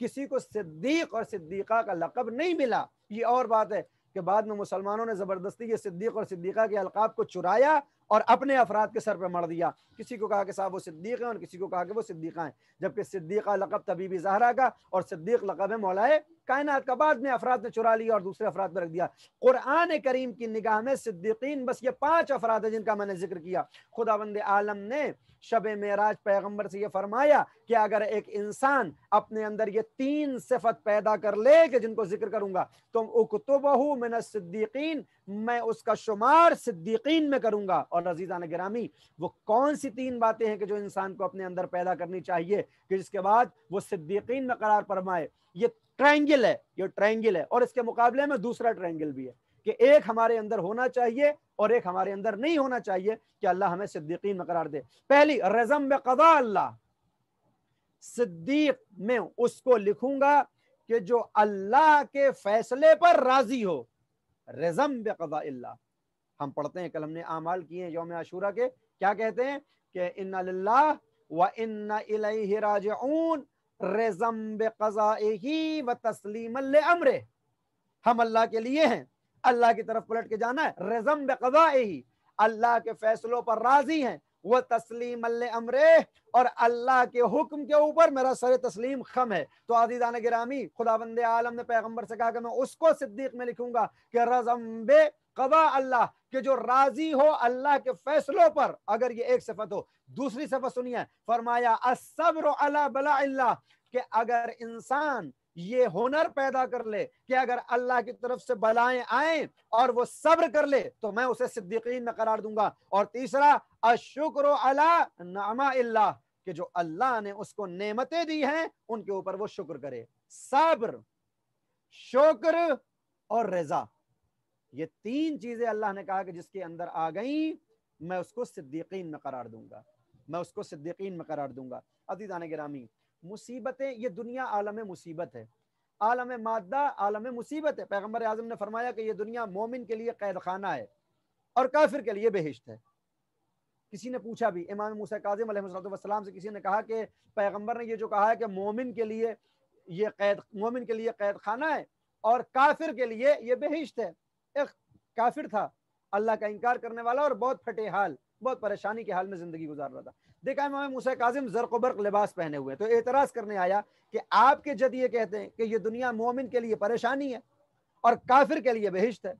کسی کو صدیق اور صدیقہ کا لقب نہیں ملا۔ یہ اور بات ہے کہ بعد میں مسلمانوں نے زبردستی یہ صدیق اور صدیقہ کے القاب کو چرایا اور اپنے افراد کے سر پہ مڑ دیا۔ کسی کو کہا کہ صاحب وہ صدیق ہیں اور کسی کو کہا کہ وہ صدیقہ ہیں، جبکہ صدیقہ لقب طبیب زہرا کا اور صدیق لقب ہے مولائے کائنات کا۔ بعد میں افراد نے چرا لیا اور دوسرے افراد پہ رکھ دیا۔ قرآن کریم کی نگاہ میں صدیقین بس یہ 5 افراد ہیں جن کا میں نے ذکر کیا۔ خداوند عالم نے شب معراج پیغمبر سے یہ فرمایا کہ اگر ایک انسان اپنے اندر یہ 3 صفت پیدا کر لے کہ جن کو ذکر کروں گا تو اکتبہ من الصدیقین، میں اس کا شمار صدیقین میں کروں گا۔ اور عزیزان گرامی، وہ کون سی 3 باتیں ہیں کہ جو انسان کو اپنے اندر پیدا کرنی چاہیے کہ جس کے بعد وہ صدیقین میں قرار فرمائے؟ یہ ٹرائنگل ہے، یہ ٹرائنگل ہے، اور اس کے مقابلے میں دوسرا ٹرائنگل بھی ہے کہ ایک ہمارے اندر ہونا چاہیے اور ایک ہمارے اندر نہیں ہونا چاہیے کہ اللہ ہمیں صدیقین میں قرار دے۔ پہلی، رضم بقضاء اللہ، صدیق میں اس کو لکھوں گا کہ جو اللہ کے فیصلے پر راضی ہو۔ رضم بقضاء اللہ، ہم پڑھتے ہیں، کل ہم نے اعمال کیے ہیں یوم عاشورہ کے، کیا کہتے ہیں کہ انا للہ وانا الیہ راجعون رضم بقضائہ وتسلیما لامرہ، ہم اللہ کے لیے ہیں، اللہ کی طرف پلٹ کے جانا ہے۔ رضم بقضائہ، اللہ کے فیصلوں پر راضی ہیں، وہ تسلیم لامرہ، اور اللہ کے حکم کے اوپر میرا سر تسلیم خم ہے۔ تو عزیزان گرامی، خداوند عالم نے پیغمبر سے کہا کہ میں اس کو صدیق میں لکھوں گا کہ رضم بقضاء اللہ، کہ جو راضی ہو اللہ کے فیصلوں پر۔ اگر یہ ایک صفت ہو، دوسری صفت سنیے، فرمایا الصبر علی بلاء اللہ، کہ اگر انسان یہ ہنر پیدا کر لے کہ اگر اللہ کی طرف سے بلائیں آئیں اور وہ صبر کر لے تو میں اسے صدیقین میں قرار دوں گا۔ اور تیسرا، الشکر علی نعماء اللہ، کہ جو اللہ نے اس کو نعمتیں دی ہیں ان کے اوپر وہ شکر کرے۔ صبر، شکر اور رضا، یہ 3 چیزیں اللہ نے کہا کہ جس کے اندر آ گئیں میں اس کو صدیقین میں قرار دوں گا، میں اس کو صدیقین میں قرار دوں گا۔ عزیزان گرامی، مصیبتیں، یہ دنیا عالم مصیبت ہے، عالم مادہ عالم مصیبت ہے۔ پیغمبر اعظم نے فرمایا کہ یہ دنیا مومن کے لیے قید خانہ ہے اور کافر کے لیے بہشت ہے۔ کسی نے پوچھا بھی، امام موسیٰ کاظم علیہ السلام سے کسی نے کہا کہ پیغمبر نے یہ جو کہا ہے کہ مومن کے لیے یہ قید خانہ ہے اور کافر کے لیے یہ بہشت ہے۔ ایک کافر تھا، اللہ کا انکار کرنے والا اور بہت پھٹے حال، بہت پریشانی کے حال میں زندگی گزار رہا تھا۔ دیکھا امام موسیٰ کاظم زرق و برق لباس پہنے ہوئے، تو اعتراض کرنے آیا کہ آپ کے جد یہ کہتے ہیں کہ یہ دنیا مومن کے لیے پریشانی ہے اور کافر کے لیے بہشت ہے،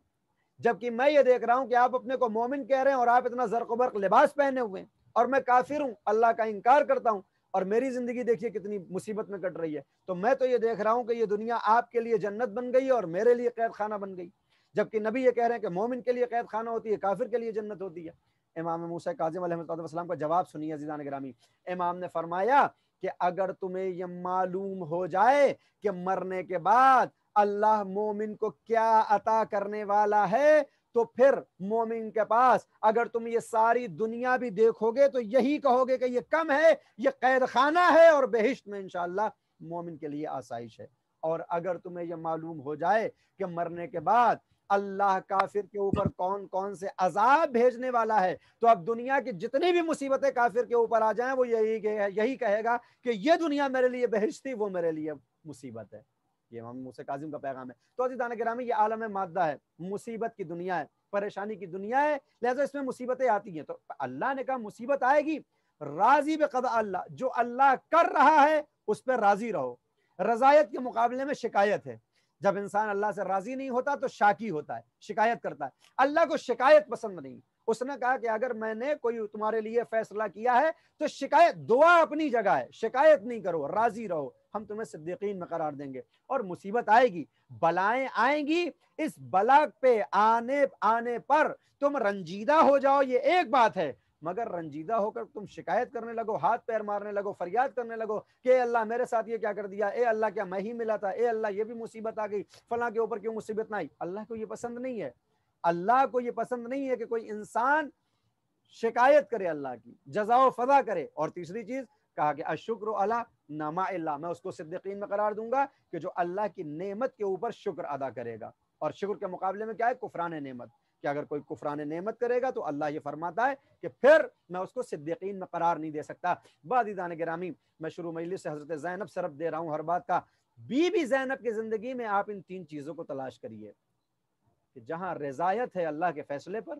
جبکہ میں یہ دیکھ رہا ہوں کہ آپ اپنے کو مومن کہہ رہے ہیں اور آپ اتنا زرق و برق لباس پہنے ہوئے ہیں، اور میں کافر ہوں، اللہ کا انکار کرتا ہوں، اور میری زندگی دیکھیے کتنی مصیبت میں کٹ رہی ہے۔ تو میں تو یہ دیکھ رہا ہوں کہ یہ دنیا آپ کے لیے جنت بن گئی اور میرے لیے قید خانہ بن گئی، جبکہ نبی یہ کہہ رہے ہیں کہ مومن کے لیے قید خانہ ہوتی ہے، کافر کے لیے جنت ہوتی ہے۔ امام موسیٰ کاظم علیہ السلام کا جواب سنیے عزیزان گرامی۔ امام نے فرمایا کہ اگر تمہیں یہ معلوم ہو جائے کہ مرنے کے بعد اللہ مومن کو کیا عطا کرنے والا ہے تو پھر مومن کے پاس اگر تم یہ ساری دنیا بھی دیکھو گے تو یہی کہو گے کہ یہ کم ہے، یہ قید خانہ ہے، اور بہشت میں انشاءاللہ مومن کے لیے آسائش ہے۔ اور اگر تمہیں یہ معلوم ہو جائے کہ مرنے کے بعد اللہ کافر کے اوپر کون کون سے عذاب بھیجنے والا ہے تو اب دنیا کی جتنی بھی مصیبتیں کافر کے اوپر آ جائیں وہ یہی کہے گا کہ یہ دنیا میرے لیے بہشت تھی، وہ میرے لیے مصیبت ہے۔ یہ امام موسیٰ کاظم کا پیغام ہے۔ تو عزیزان گرامی، یہ عالم مادہ ہے، مصیبت کی دنیا ہے، پریشانی کی دنیا ہے، لہذا اس میں مصیبتیں آتی ہیں۔ تو اللہ نے کہا مصیبت آئے گی، راضی بقضاء اللہ، جو اللہ کر رہا ہے اس پہ راضی رہو۔ رضایت کے مقابلے میں شکایت ہے، جب انسان اللہ سے راضی نہیں ہوتا تو شاکی ہوتا ہے، شکایت کرتا ہے۔ اللہ کو شکایت پسند نہیں۔ اس نے کہا کہ اگر میں نے کوئی تمہارے لیے فیصلہ کیا ہے تو شکایت، دعا اپنی جگہ ہے، شکایت نہیں کرو، راضی رہو، ہم تمہیں صدیقین میں قرار دیں گے۔ اور مصیبت آئے گی، بلائیں آئیں گی، اس بلا پہ آنے پر تم رنجیدہ ہو جاؤ، یہ ایک بات ہے، مگر رنجیدہ ہو کر تم شکایت کرنے لگو، ہاتھ پیر مارنے لگو، فریاد کرنے لگو کہ اے اللہ میرے ساتھ یہ کیا کر دیا، اے اللہ کیا میں ہی ملا تھا، اے اللہ یہ بھی مصیبت آ گئی، فلاں کے اوپر کیوں مصیبت نہ آئی، اللہ کو یہ پسند نہیں ہے۔ اللہ کو یہ پسند نہیں ہے کہ کوئی انسان شکایت کرے، اللہ کی جزا و فضا کرے۔ اور تیسری چیز کہا کہ الشکر علی نعماء اللہ، میں اس کو صدیقین میں قرار دوں گا کہ جو اللہ کی نعمت کے اوپر شکر ادا کرے گا۔ اور شکر کے مقابلے میں کیا ہے؟ کفران نعمت، کہ اگر کوئی کفران نعمت کرے گا تو اللہ یہ فرماتا ہے کہ پھر میں اس کو صدیقین میں قرار نہیں دے سکتا۔ عزیزان گرامی، میں شروع مجلس سے حضرت زینب سے رب دے رہا ہوں ہر بات کا، بی بی زینب کی زندگی میں آپ ان تین چیزوں کو تلاش کریے کہ جہاں رضایت ہے اللہ کے فیصلے پر،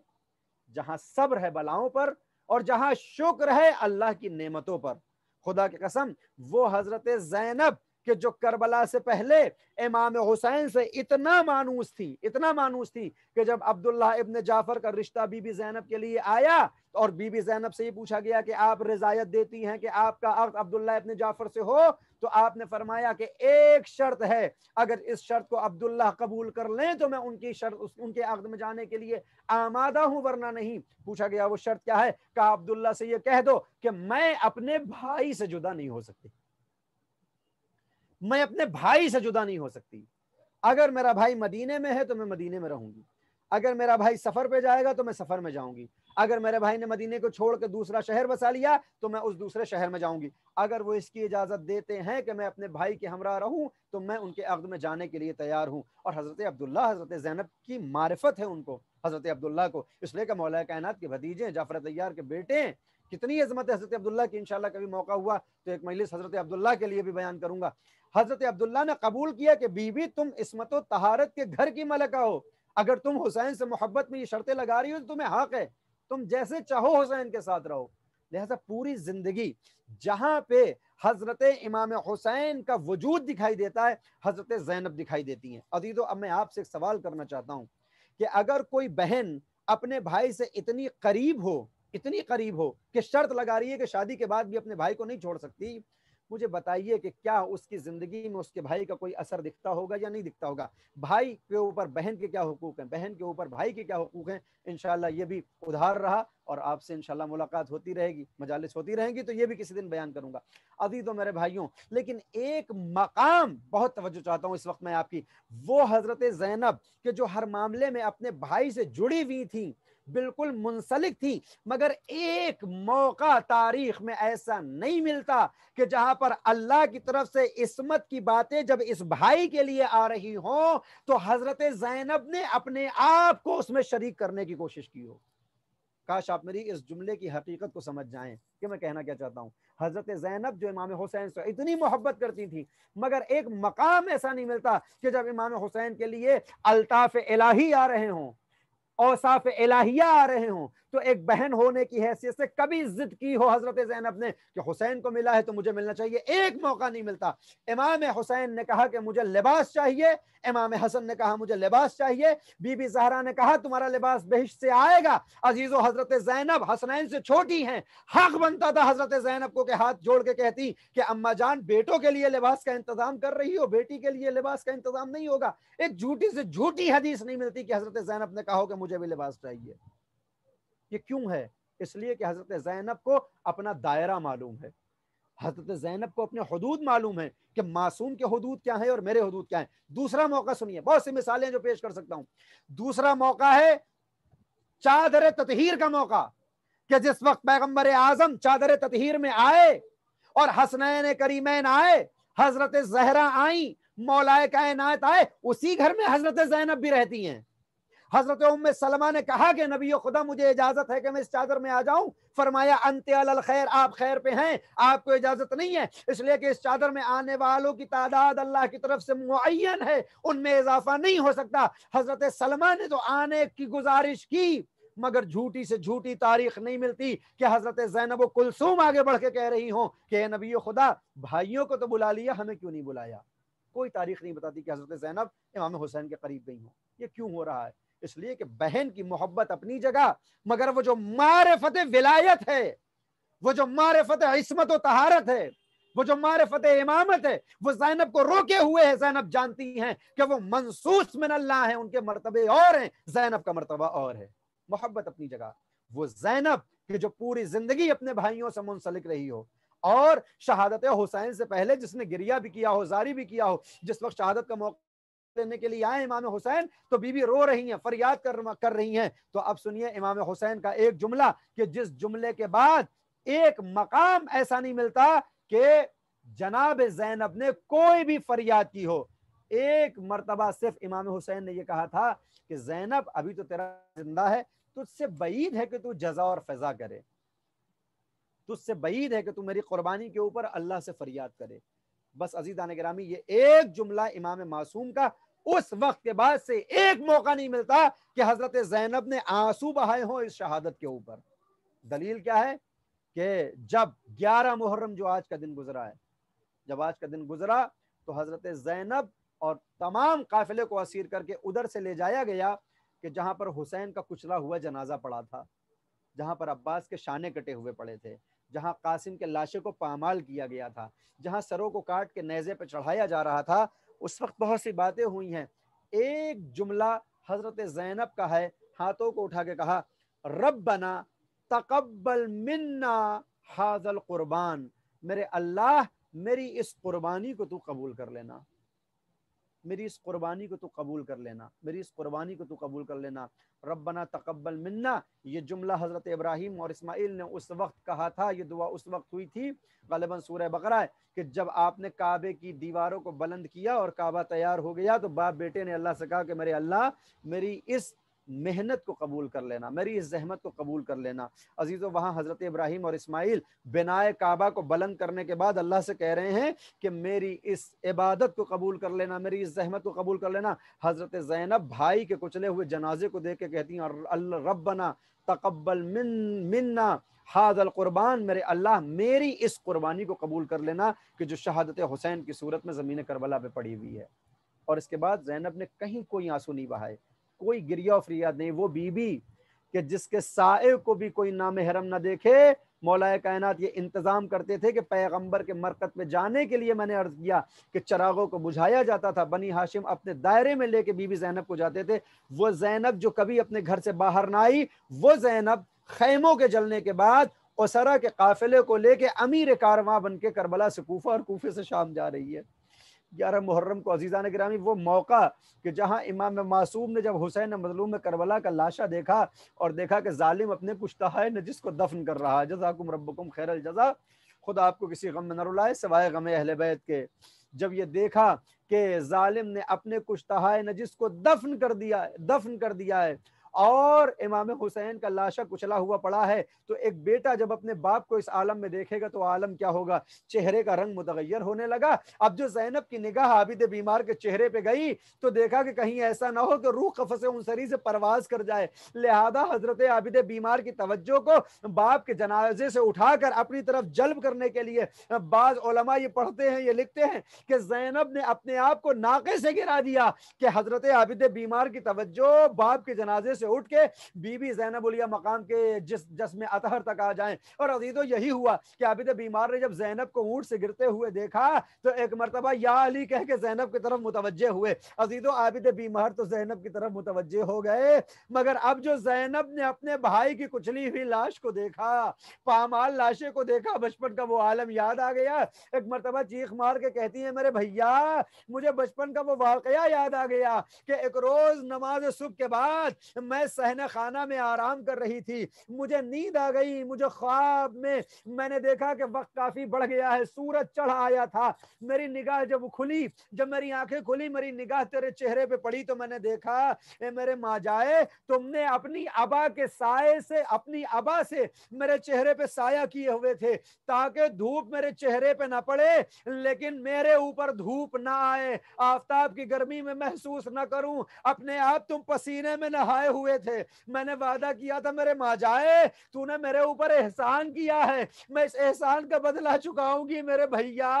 جہاں صبر ہے بلاؤں پر، اور جہاں شکر ہے اللہ کی نعمتوں پر۔ خدا کی قسم وہ حضرت زینب کہ جو کربلا سے پہلے امام حسین سے اتنا مانوس تھی کہ جب عبداللہ ابن جعفر کا رشتہ بی بی زینب کے لیے آیا اور بی بی زینب سے یہ پوچھا گیا کہ آپ رضایت دیتی ہیں کہ آپ کا عقد عبداللہ ابن جعفر سے ہو، تو آپ نے فرمایا کہ ایک شرط ہے، اگر اس شرط کو عبداللہ قبول کر لیں تو میں ان کی شرط، ان کے عقد میں جانے کے لیے آمادہ ہوں، ورنہ نہیں۔ پوچھا گیا وہ شرط کیا ہے؟ کہا عبداللہ سے یہ کہہ دو کہ میں اپنے بھائی سے جدا نہیں ہو سکتی، میں اپنے بھائی سے جدا نہیں ہو سکتی۔ اگر میرا بھائی مدینے میں ہے تو میں مدینے میں رہوں گی، اگر میرا بھائی سفر پہ جائے گا تو میں سفر میں جاؤں گی، اگر میرے بھائی نے مدینے کو چھوڑ کے دوسرا شہر بسا لیا تو میں اس دوسرے شہر میں جاؤں گی، اگر وہ اس کی اجازت دیتے ہیں کہ میں اپنے بھائی کے ہمراہ رہوں تو میں ان کے عقد میں جانے کے لیے تیار ہوں۔ اور حضرت عبداللہ، حضرت زینب کی معرفت ہے ان کو، حضرت عبداللہ کو، اس لیے کہ مولا کائنات کے بھتیجے، جعفر طیار کے بیٹے ہیں۔ کتنی عظمت ہے حضرت عبداللہ کی، انشاءاللہ کبھی موقع ہوا تو ایک مجلس حضرت عبداللہ کے لیے بھی بیان کروں گا۔ حضرت عبداللہ نے قبول کیا کہ بی بی تم عصمت و طہارت کے گھر کی ملکہ ہو، اگر تم حسین سے محبت میں یہ شرطیں لگا رہی ہو تو تمہیں حق ہے، تم جیسے چاہو حسین کے ساتھ رہو۔ لہذا پوری زندگی جہاں پہ حضرت امام حسین کا وجود دکھائی دیتا ہے، حضرت زینب دکھائی دیتی ہیں۔ عزیزو، اب میں آپ سے ایک سوال کرنا چاہتا ہوں کہ اگر کوئی بہن اپنے بھائی سے اتنی قریب ہو کہ شرط لگا رہی ہے کہ شادی کے بعد بھی اپنے بھائی کو نہیں چھوڑ سکتی، مجھے بتائیے کہ کیا اس کی زندگی میں اس کے بھائی کا کوئی اثر دکھتا ہوگا یا نہیں دکھتا ہوگا؟ بھائی کے اوپر بہن کے کیا حقوق ہیں، بہن کے اوپر بھائی کے کیا حقوق ہیں؟ انشاءاللہ یہ بھی ادھار رہا اور آپ سے انشاءاللہ ملاقات ہوتی رہے گی، مجالس ہوتی رہیں گی، تو یہ بھی کسی دن بیان کروں گا۔ عزیزو میرے بھائیوں، لیکن ایک مقام بہت توجہ چاہتا ہوں اس وقت میں آپ کی، وہ حضرت زینب کہ جو ہر معاملے میں اپنے بھائی سے جڑی ہوئی تھی، بالکل منسلک تھی، مگر ایک موقع تاریخ میں ایسا نہیں ملتا کہ جہاں پر اللہ کی طرف سے عصمت کی باتیں جب اس بھائی کے لیے آ رہی ہوں تو حضرت زینب نے اپنے آپ کو اس میں شریک کرنے کی کوشش کی ہو۔ کاش آپ میری اس جملے کی حقیقت کو سمجھ جائیں کہ میں کہنا کیا چاہتا ہوں۔ حضرت زینب جو امام حسین سے اتنی محبت کرتی تھی، مگر ایک مقام ایسا نہیں ملتا کہ جب امام حسین کے لیے الطاف الہی آ رہے ہوں، اوصاف الہیہ آ رہے ہوں، تو ایک بہن ہونے کی حیثیت سے کبھی ضد کی ہو حضرت زینب نے کہ حسین کو ملا ہے تو مجھے ملنا چاہیے، ایک موقع نہیں ملتا۔ امام حسین نے کہا کہ مجھے لباس چاہیے، امام حسن نے کہا مجھے لباس چاہیے، بی بی زہرا نے کہا تمہارا لباس بہشت سے آئے گا۔ عزیزو، حضرت زینب حسنین سے چھوٹی ہیں، حق بنتا تھا حضرت زینب کو کہ ہاتھ جوڑ کے کہتی کہ اماں جان بیٹوں کے لیے لباس کا انتظام کر رہی ہو، بیٹی کے لیے لباس کا انتظام نہیں ہوگا۔ ایک جھوٹی سے جھوٹی حدیث نہیں ملتی کہ حضرت زینب نے کہا ہو کہ مجھے بھی لباس چاہیے۔ یہ کیوں ہے؟ اس لیے کہ حضرت زینب کو اپنا دائرہ معلوم ہے، حضرت زینب کو اپنے حدود معلوم ہے کہ معصوم کے حدود کیا ہیں اور میرے حدود کیا ہیں۔ دوسرا موقع سنیے، بہت سی مثالیں جو پیش کر سکتا ہوں۔ دوسرا موقع ہے چادر تطہیر کا موقع، کہ جس وقت پیغمبر اعظم چادر تطہیر میں آئے اور حسنین کریمین آئے، حضرت زہرا آئیں، مولا کائنات آئے، اسی گھر میں حضرت زینب بھی رہتی ہیں۔ حضرت ام سلمہ نے کہا کہ نبی خدا مجھے اجازت ہے کہ میں اس چادر میں آ جاؤں، فرمایا انت علی الخیر، آپ خیر پہ ہیں، آپ کو اجازت نہیں ہے، اس لیے کہ اس چادر میں آنے والوں کی تعداد اللہ کی طرف سے معین ہے، ان میں اضافہ نہیں ہو سکتا۔ حضرت سلمہ نے تو آنے کی گزارش کی، مگر جھوٹی سے جھوٹی تاریخ نہیں ملتی کہ حضرت زینب و کلثوم آگے بڑھ کے کہہ رہی ہوں کہ اے نبی خدا، بھائیوں کو تو بلا لیا، ہمیں کیوں نہیں بلایا؟ کوئی تاریخ نہیں بتاتی کہ حضرت زینب امام حسین کے قریب گئی ہوں۔ یہ کیوں ہو رہا ہے؟ اس لیے کہ بہن کی محبت اپنی جگہ، مگر وہ جو معرفت ولایت ہے، وہ جو معرفت عصمت و طہارت ہے، وہ جو معرفت امامت ہے، وہ زینب کو روکے ہوئے ہے۔ زینب جانتی ہیں کہ وہ منصوص من اللہ ہیں، ان کے مرتبے اور ہیں، زینب کا مرتبہ اور ہے۔ محبت اپنی جگہ، وہ زینب کہ جو پوری زندگی اپنے بھائیوں سے منسلک رہی ہو، اور شہادت حسین سے پہلے جس نے گریہ بھی کیا ہو، زاری بھی کیا ہو، جس وقت شہادت کا موقع لینے کے لیے آئے امام حسین تو بی بی رو رہی ہیں، فریاد کر رہی ہیں۔ تو اب سنیے امام حسین کا ایک جملہ کہ جس جملے کے بعد ایک مقام ایسا نہیں ملتا کہ جناب زینب نے کوئی بھی فریاد کی ہو۔ ایک مرتبہ صرف امام حسین نے یہ کہا تھا کہ زینب ابھی تو تیرا زندہ ہے، تجھ سے بعید ہے کہ تو جزا اور فضا کرے، تجھ سے بعید ہے کہ تو میری قربانی کے اوپر اللہ سے فریاد کرے۔ بس عزیزان گرامی یہ ایک جملہ امام معصوم کا اس وقت کے بعد سے ایک موقع نہیں ملتا کہ حضرت زینب نے آنسو بہائے ہوں اس شہادت کے اوپر. دلیل کیا ہے کہ جب 11 محرم جو آج کا دن گزرا ہے، جب آج کا دن گزرا تو حضرت زینب اور تمام قافلے کو اسیر کر کے ادھر سے لے جایا گیا کہ جہاں پر حسین کا کچلا ہوا جنازہ پڑا تھا، جہاں پر عباس کے شانے کٹے ہوئے پڑے تھے، جہاں قاسم کے لاشے کو پامال کیا گیا تھا، جہاں سروں کو کاٹ کے نیزے پہ چڑھایا جا رہا تھا. اس وقت بہت سی باتیں ہوئی ہیں. ایک جملہ حضرت زینب کا ہے، ہاتھوں کو اٹھا کے کہا ربنا تقبل منا ھذا القربان، میرے اللہ میری اس قربانی کو تو قبول کر لینا، میری اس قربانی کو تو قبول کر لینا، میری اس قربانی کو تو قبول کر لینا. ربنا تقبل منا، یہ جملہ حضرت ابراہیم اور اسماعیل نے اس وقت کہا تھا، یہ دعا اس وقت ہوئی تھی، غالباً سورہ بقرہ ہے، کہ جب آپ نے کعبے کی دیواروں کو بلند کیا اور کعبہ تیار ہو گیا تو باپ بیٹے نے اللہ سے کہا کہ میرے اللہ میری اس محنت کو قبول کر لینا، میری اس زحمت کو قبول کر لینا. عزیزو وہاں حضرت ابراہیم اور اسماعیل بنائے کعبہ کو بلند کرنے کے بعد اللہ سے کہہ رہے ہیں کہ میری اس عبادت کو قبول کر لینا، میری اس زحمت کو قبول کر لینا. حضرت زینب بھائی کے کچلے ہوئے جنازے کو دیکھ کے کہتی ہیں اللہ ربنا تقبل منا ھذا القربان، میرے اللہ میری اس قربانی کو قبول کر لینا کہ جو شہادت حسین کی صورت میں زمین کربلا پہ پڑی ہوئی ہے. اور اس کے بعد زینب نے کہیں کوئی آنسو نہیں بہائے، کوئی گریہ و فریاد نہیں. وہ بی بی کہ جس کے سائے کو بھی کوئی نامحرم نہ دیکھے، مولا کائنات یہ انتظام کرتے تھے کہ پیغمبر کے مرقد میں جانے کے لیے میں نے عرض کیا کہ چراغوں کو بجھایا جاتا تھا، بنی ہاشم اپنے دائرے میں لے کے بی بی زینب کو جاتے تھے. وہ زینب جو کبھی اپنے گھر سے باہر نہ آئی، وہ زینب خیموں کے جلنے کے بعد اسرا کے قافلے کو لے کے امیر کارواں بن کے کربلا سے کوفہ اور کوفے سے شام جا رہی ہے. 11 محرم کو عزیزان گرامی وہ موقع کہ جہاں امام معصوم نے جب حسین مظلوم کربلا کا لاشا دیکھا اور دیکھا کہ ظالم اپنے کشتہائے نجس کو دفن کر رہا ہے، جزاکم ربکم خیر الجزا، خدا آپ کو کسی غم میں نہ رلائے سوائے غم اہل بیت کے. جب یہ دیکھا کہ ظالم نے اپنے کشتہائے نجس کو دفن کر دیا ہے اور امام حسین کا لاشا کچلا ہوا پڑا ہے، تو ایک بیٹا جب اپنے باپ کو اس عالم میں دیکھے گا تو عالم کیا ہوگا؟ چہرے کا رنگ متغیر ہونے لگا. اب جو زینب کی نگاہ عابد بیمار کے چہرے پہ گئی تو دیکھا کہ کہیں ایسا نہ ہو کہ روح قفس انصری سے پرواز کر جائے، لہذا حضرت عابد بیمار کی توجہ کو باپ کے جنازے سے اٹھا کر اپنی طرف جلب کرنے کے لیے بعض علماء یہ پڑھتے ہیں، یہ لکھتے ہیں کہ زینب نے اپنے آپ کو ناقے سے گرا دیا کہ حضرت عابد بیمار کی توجہ باپ کے جنازے سے اٹھ کے بی بی زینب علیہ مقام کے جسم اطہر تک آ جائیں. اور عزیزو یہی ہوا کہ عابد بیمار نے جب زینب کو اونٹ سے گرتے ہوئے دیکھا تو ایک مرتبہ یا علی کہہ کے زینب کی طرف متوجہ ہوئے. عزیزو عابد بیمار تو زینب کی طرف متوجہ ہو گئے، مگر اب جو زینب نے اپنے بھائی کی کچلی ہوئی لاش کو دیکھا، پامال لاشے کو دیکھا، بچپن کا وہ عالم یاد آ گیا. ایک مرتبہ چیخ مار کے کہتی ہیں میرے بھیا مجھے بچپن کا وہ واقعہ یاد آ گیا کہ ایک روز نماز صبح کے بعد میں صحن خانہ میں آرام کر رہی تھی، مجھے نیند آ گئی، مجھے خواب میں نے دیکھا کہ وقت کافی بڑھ گیا ہے، سورج چڑھ آیا تھا. میری نگاہ جب کھلی، جب میری آنکھیں کھلی، میری نگاہ تیرے چہرے پہ پڑی تو میں نے دیکھا اے میرے ماں جائے تم نے اپنی ابا کے سائے سے، اپنی ابا سے میرے چہرے پہ سایہ کیے ہوئے تھے تاکہ دھوپ میرے چہرے پہ نہ پڑے لیکن میرے اوپر دھوپ نہ آئے، آفتاب کی گرمی میں محسوس نہ کروں. اپنے آپ تم پسینے میں نہائے ہوئے تھے. میں نے وعدہ کیا تھا میرے ماں جائے تو نے میرے اوپر احسان کیا ہے، میں اس احسان کا بدلہ چکاؤں گی. میرے بھیا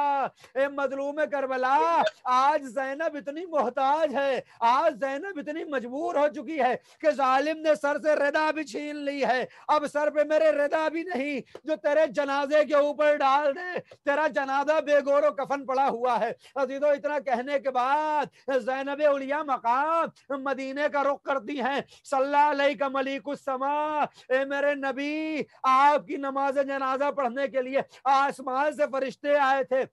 اے مظلوم کربلا، آج زینب اتنی محتاج ہے، آج زینب اتنی مجبور ہو چکی ہے کہ ظالم نے سر سے ردا بھی چھین لی ہے. اب سر پہ میرے ردا بھی نہیں جو تیرے جنازے کے اوپر ڈال دے، تیرا جنازہ بے گور و کفن پڑا ہوا ہے. عزیزو اتنا کہنے کے بعد زینب علیہ مقام مدینے کا رخ کرتی ہیں. صلی اللہ علیہ کا ملیک السما، اے میرے نبی آپ کی نماز جنازہ پڑھنے کے لیے آسمان سے فرشتے آئے تھے.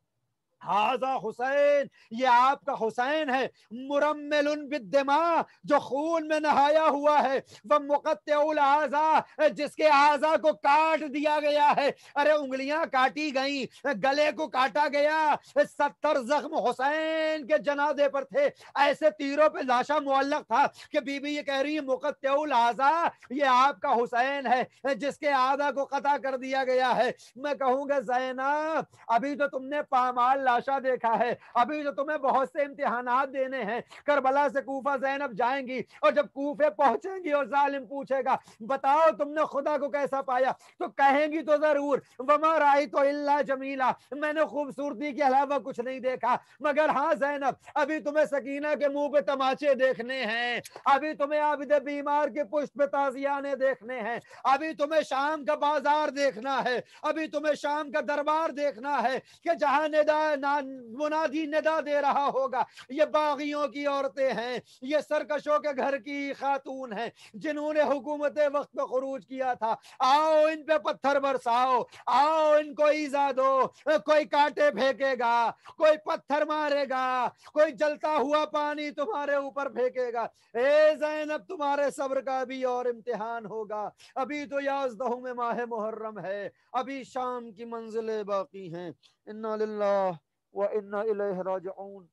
ھذا حسین، یہ آپ کا حسین ہے، مرمل بالدماء، جو خون میں نہایا ہوا ہے، ومقطع الاعضاء، جس کے اعضاء کو کاٹ دیا گیا ہے. ارے انگلیاں کاٹی گئیں، گلے کو کاٹا گیا. 70 زخم حسین کے جنازے پر تھے، ایسے تیروں پہ لاشا معلق تھا کہ بی بی یہ کہہ رہی ہے مقطع الاعضاء، یہ آپ کا حسین ہے جس کے اعضاء کو قطع کر دیا گیا ہے. میں کہوں گا زینب ابھی تو تم نے پامال لاشا دیکھا ہے، ابھی تو تمہیں بہت سے امتحانات دینے ہیں. کربلا سے کوفہ زینب جائیں گی، اور جب کوفے پہنچیں گی اور ظالم پوچھے گا بتاؤ تم نے خدا کو کیسا پایا، تو کہیں گی تو ضرور وما رأیت الا جمیلا، میں نے خوبصورتی کے علاوہ کچھ نہیں دیکھا. مگر ہاں زینب، ابھی تمہیں سکینہ کے منہ پہ تماچے دیکھنے ہیں، ابھی تمہیں عابد بیمار کے پشت پہ تازیانے دیکھنے ہیں، ابھی تمہیں شام کا بازار دیکھنا ہے، ابھی تمہیں شام کا دربار دیکھنا ہے کہ جہاں منادی ندا دے رہا ہوگا یہ باغیوں کی عورتیں ہیں، یہ سرکشوں کے گھر کی خاتون ہیں جنہوں نے حکومت وقت پہ خروج کیا تھا. آؤ ان پہ پتھر برساؤ، آؤ ان کو ایذا دو. کوئی کانٹے پھینکے گا، کوئی پتھر مارے گا، کوئی جلتا ہوا پانی تمہارے اوپر پھینکے گا. اے زینب تمہارے صبر کا بھی اور امتحان ہوگا. ابھی تو 11 میں ماہ محرم ہے، ابھی شام کی منزلیں باقی ہیں. انا للہ وانا الیہ راجعون.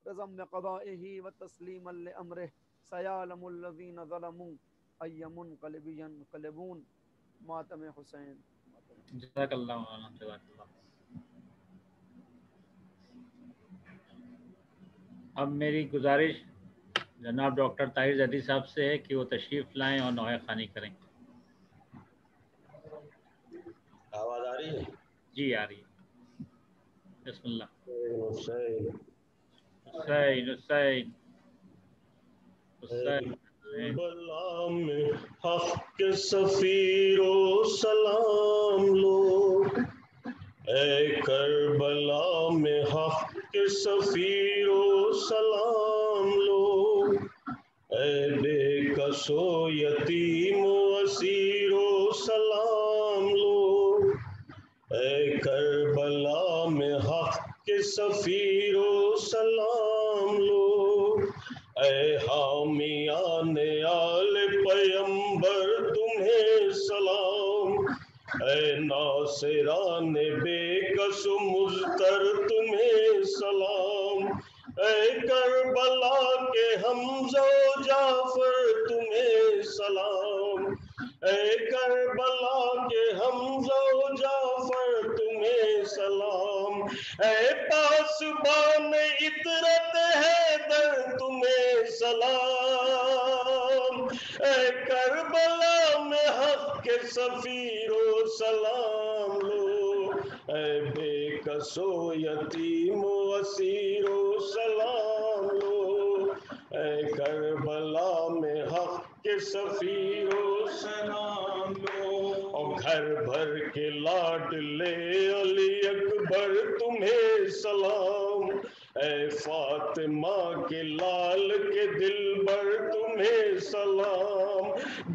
رضم قضائه وتسلیما لامرہ سیعلم الذین ظلموا ای منقلب ینقلبون. ماتم حسین. جزاک اللہ مولانا، جزاک اللہ. اب میری گزارش جناب ڈاکٹر طاہر زیدی صاحب سے ہے کہ وہ تشریف لائیں اور نوحہ خوانی کریں. آواز آ رہی ہے؟ جی آ رہی ہے. بسم اللہ. حسین حسین حسین حسین. کربلا میں حق کے سفیر و سلام لو، اے کربلا میں حق کے سفیر و سلام لو، اے بے کس و یتیم و اسیر و سلام لو، اے کربلا میں حق کے سفیر و سلام لو، اے حامیان آل پیمبر تمہیں سلام، اے ناصران بے کس و مضطر تمہیں سلام، اے کربلا کے حمزہ و جعفر تمہیں سلام، اے کربلا کے حمزہ و جعفر تمہیں سلام، اے پاسبان عطرت حیدر تمہیں سلام، اے کربلا میں حق کے سفیر و سلام لو، اے بے کس و یتیم و اسیر و سلام لو، اے کربلا میں حق کے سفیر و سلام لو، اور گھر بھر کے لاڈلے علی اکبر تمہیں سلام، اے فاطمہ کے لال کے دلبر تمہیں سلام،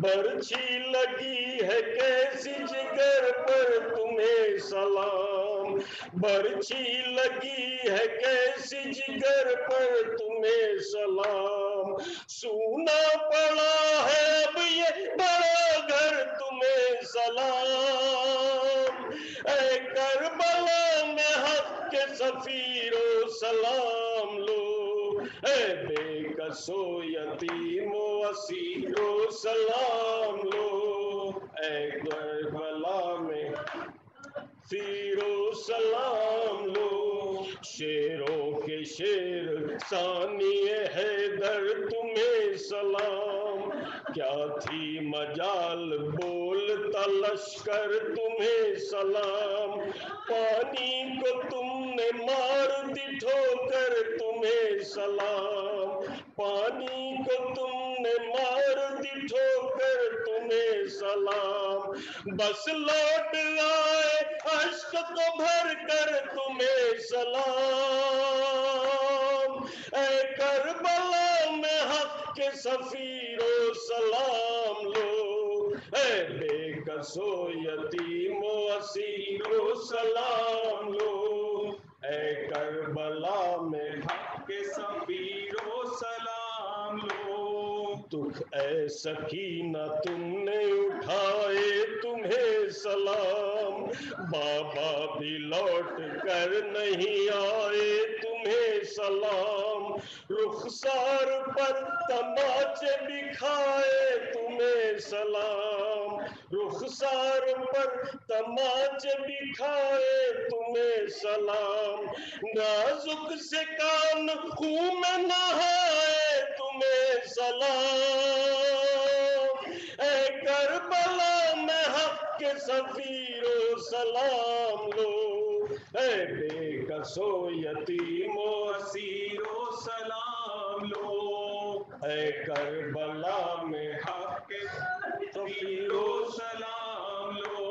برچھی لگی ہے کیسی جگر پر تمہیں سلام، برچھی لگی ہے کیسی جگر پر تمہیں سلام، سونا پڑا ہے اب یہ بڑا گھر تمہیں سلام، اے کربلا میں حق کے سفیر و سلام لو، اے بے کس و یتیم و اسیر و سلام لو، اے کربلا میں سیر و سلام لو، شیروں کے شیر ثانی حیدر تمہیں سلام، کیا تھی مجال بولتا لشکر تمہیں سلام، پانی کو تم نے مار دی ٹھوکر تمہیں سلام، پانی کو تم نے مار دی ٹھوکر تمہیں سلام، بس لوٹ آئے اشک کو بھر کر تمہیں سلام، اے کربلا میں حق کے سفیر و سلام لو، اے بے کس و یتیم و اسیر و سلام لو، اے کربلا میں حق کے سفیر و سلام لو، دکھ اے سکینہ تم نے اٹھائے تمہیں سلام، بابا بھی لوٹ کر نہیں آئے تمہیں سلام، رخسار پر تماچے بکھائے تمہیں سلام، رخسار پر تماچے بکھائے تمہیں سلام، نازک سے کان خون میں نہائے تمہیں سلام، اے کربلا میں حق کے سفیر و سلام لو، اے بے کسو یتیم و اسیر و سلام لو، اے کربلا میں حق کے سفیر و سلام لو،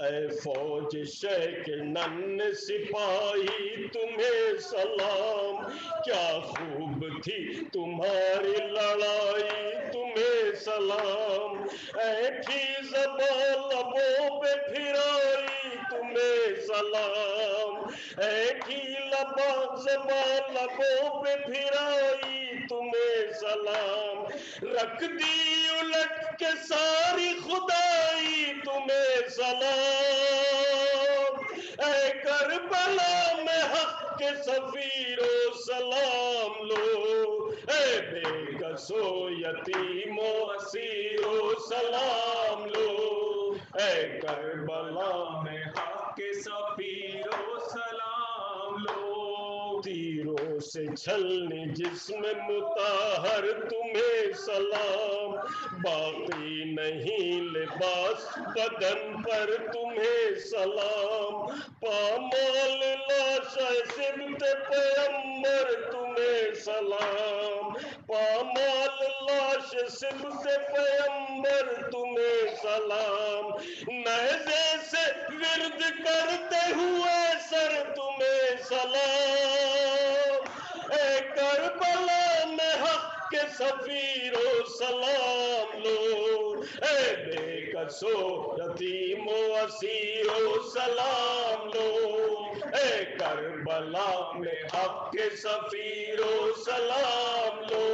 اے فوج شیخ نن سپاہی تمہیں سلام، کیا خوب تھی تمہاری لڑائی تمہیں سلام، ایٹھی زبان لبوں پہ پھرائی تمہیں سلام، ایٹھی زبان لبوں پہ پھرائی تمہیں سلام، رکھ دی الٹ کے ساری خدائی تمہیں سلام، اے کربلا میں حق کے سفیر و سلام لو، اے بے کسو یتیم و اسیر و سلام لو، اے کربلا میں حق کے سفیر و سلام لو، تیروں سے چھلنی جسم مطہر تمہیں سلام، باقی نہیں لباس بدن پر تمہیں سلام، پامال لاش سبت پیغمبر تمہیں سلام، پامال لاش سبت پیغمبر تمہیں سلام، نیزے سے ورد کرتے ہوئے سر تمہیں سلام، اے کربلا میں حق کے سفیر و سلام لو، اے بے کسو یتیم و اسیر و سلام لو، اے کربلا میں حق کے سفیر و سلام لو،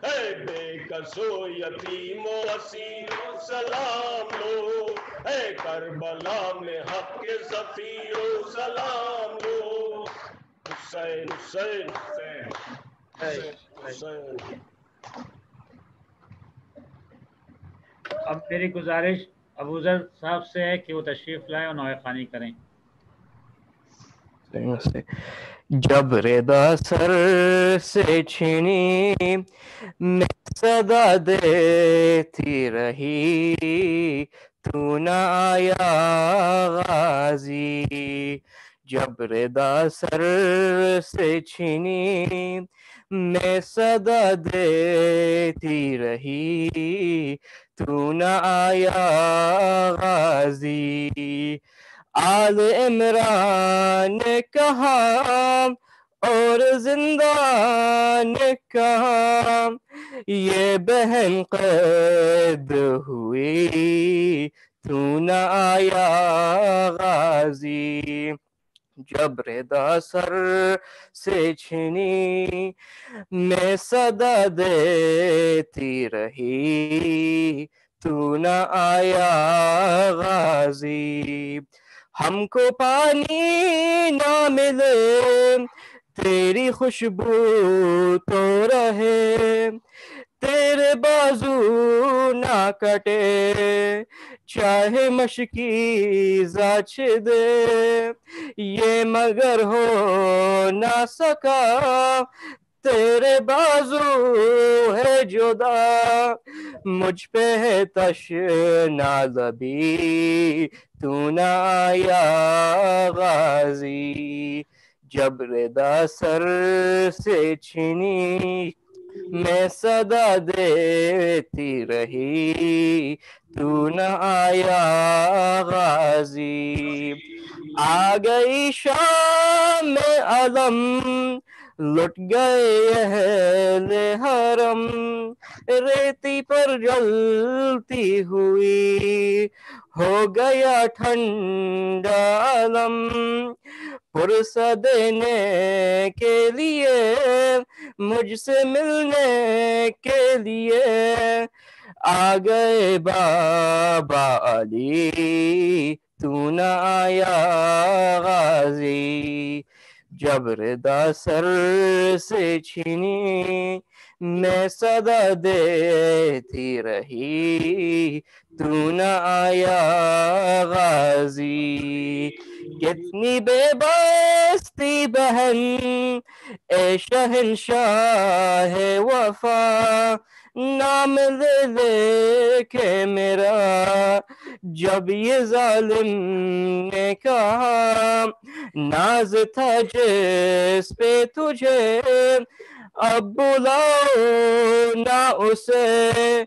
اے بے کسو یتیم و اسیر و سلام لو، اے کربلا میں حق کے سفیر و سلام لو، حسین حسین حسین حسین۔ اب میری گزارش ابوذر صاحب سے ہے کہ وہ تشریف لائیں اور نوحہ خوانی کریں۔ جب ردا سر سے چھینی میں صدا دیتی رہی، تو نہ آیا غازی، جب ردا سر سے چھینی میں صدا دیتی رہی، تو نہ آیا غازی، آل عمران نے کہا اور زندہ نے کہا، یہ بہن قید ہوئی، تو نہ آیا غازی، جب ردا سر سے چھنی میں صدا دیتی رہی، تو نہ آیا غازی، ہم کو پانی نہ ملے تیری خوشبو تو رہے، تیرے بازو نہ کٹے چاہے مشکی زاچ دے، یہ مگر ہو نہ سکا تیرے بازو ہے جدا، مجھ پہ ہے تشنا لبی، تو نہ آیا غازی، جب ردا سر سے چھنی میں صدا دیتی رہی، تو نہ آیا غازی، آ گئی شام میں علم لٹ گئے اہل حرم، ریتی پر جلتی ہوئی ہو گیا ٹھنڈا علم، پرسہ دینے کے لیے مجھ سے ملنے کے لیے آ گئے بابا علی، تو نہ آیا غازی، جب ردا سر سے چھنی میں صدا دیتی رہی تو نہ آیا غازی، کتنی بے بس تھی بہن اے شہنشاہ وفا، نام لے لے کے میرا جب یہ ظالم نے کہا، ناز تھا جس پہ تجھے اب بلاؤ نہ اسے،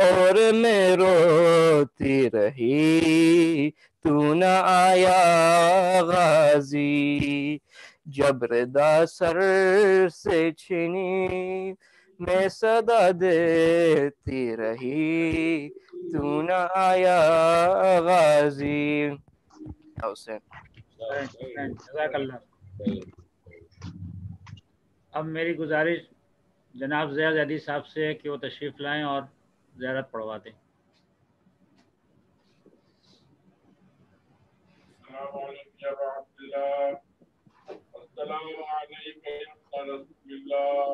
اور میں روتی رہی تو نہ آیا غازی، جب ردا سر سے چھنی میں صدا دیتی رہی تو نہ آیا غازی۔ حسین جزاک اللہ۔ اب میری گزارش جناب ضیاء زیدی صاحب سے ہے کہ وہ تشریف لائیں اور زیارت پڑھوا دیں۔ السلام علیکم یا رحمت اللہ، السلام علیکم یا رسول اللہ،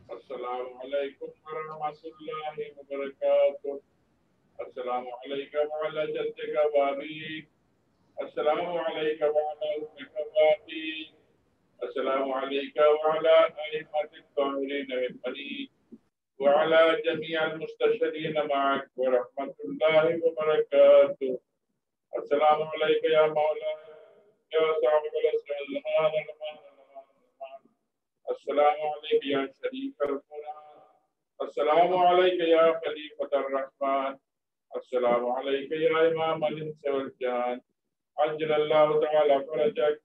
السلام علیکم ورحمۃ اللہ وبرکاتہ، السلام علیکم وعلی جدک وابیک، السلام علیکم وعلی امک وابیک، السلام علیکم وعلی ائمۃ الطاہرین والمنیک وعلی جمیع المستشہدین معک ورحمۃ اللہ وبرکاتہ، السلام علیکم یا مولا یا صاحب الاسلام، السلام علیکم یا شریف القرآن، السلام علیکم یا خلیفۃ الرحمن، السلام علیکم یا امام الانس والجان، عجل اللہ تعالی فرجک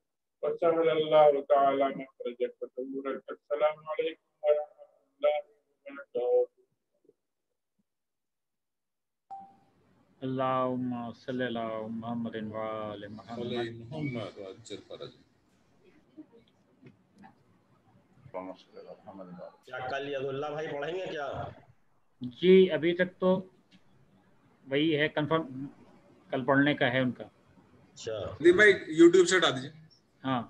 وسهل اللہ تعالی مخرجک وتورک، السلام علیکم ورحمۃ اللہ وبرکاتہ۔ اللہم صلی علی محمد وآل محمد۔ محمد وعجل فرج۔ کیا کل ید اللہ بھائی پڑھیں گے کیا؟ جی ابھی تک تو وہی ہے، کنفرم کل پڑھنے کا ہے ان کا۔ اچھا بھائی یوٹیوب سے ہٹا دیجیے۔ ہاں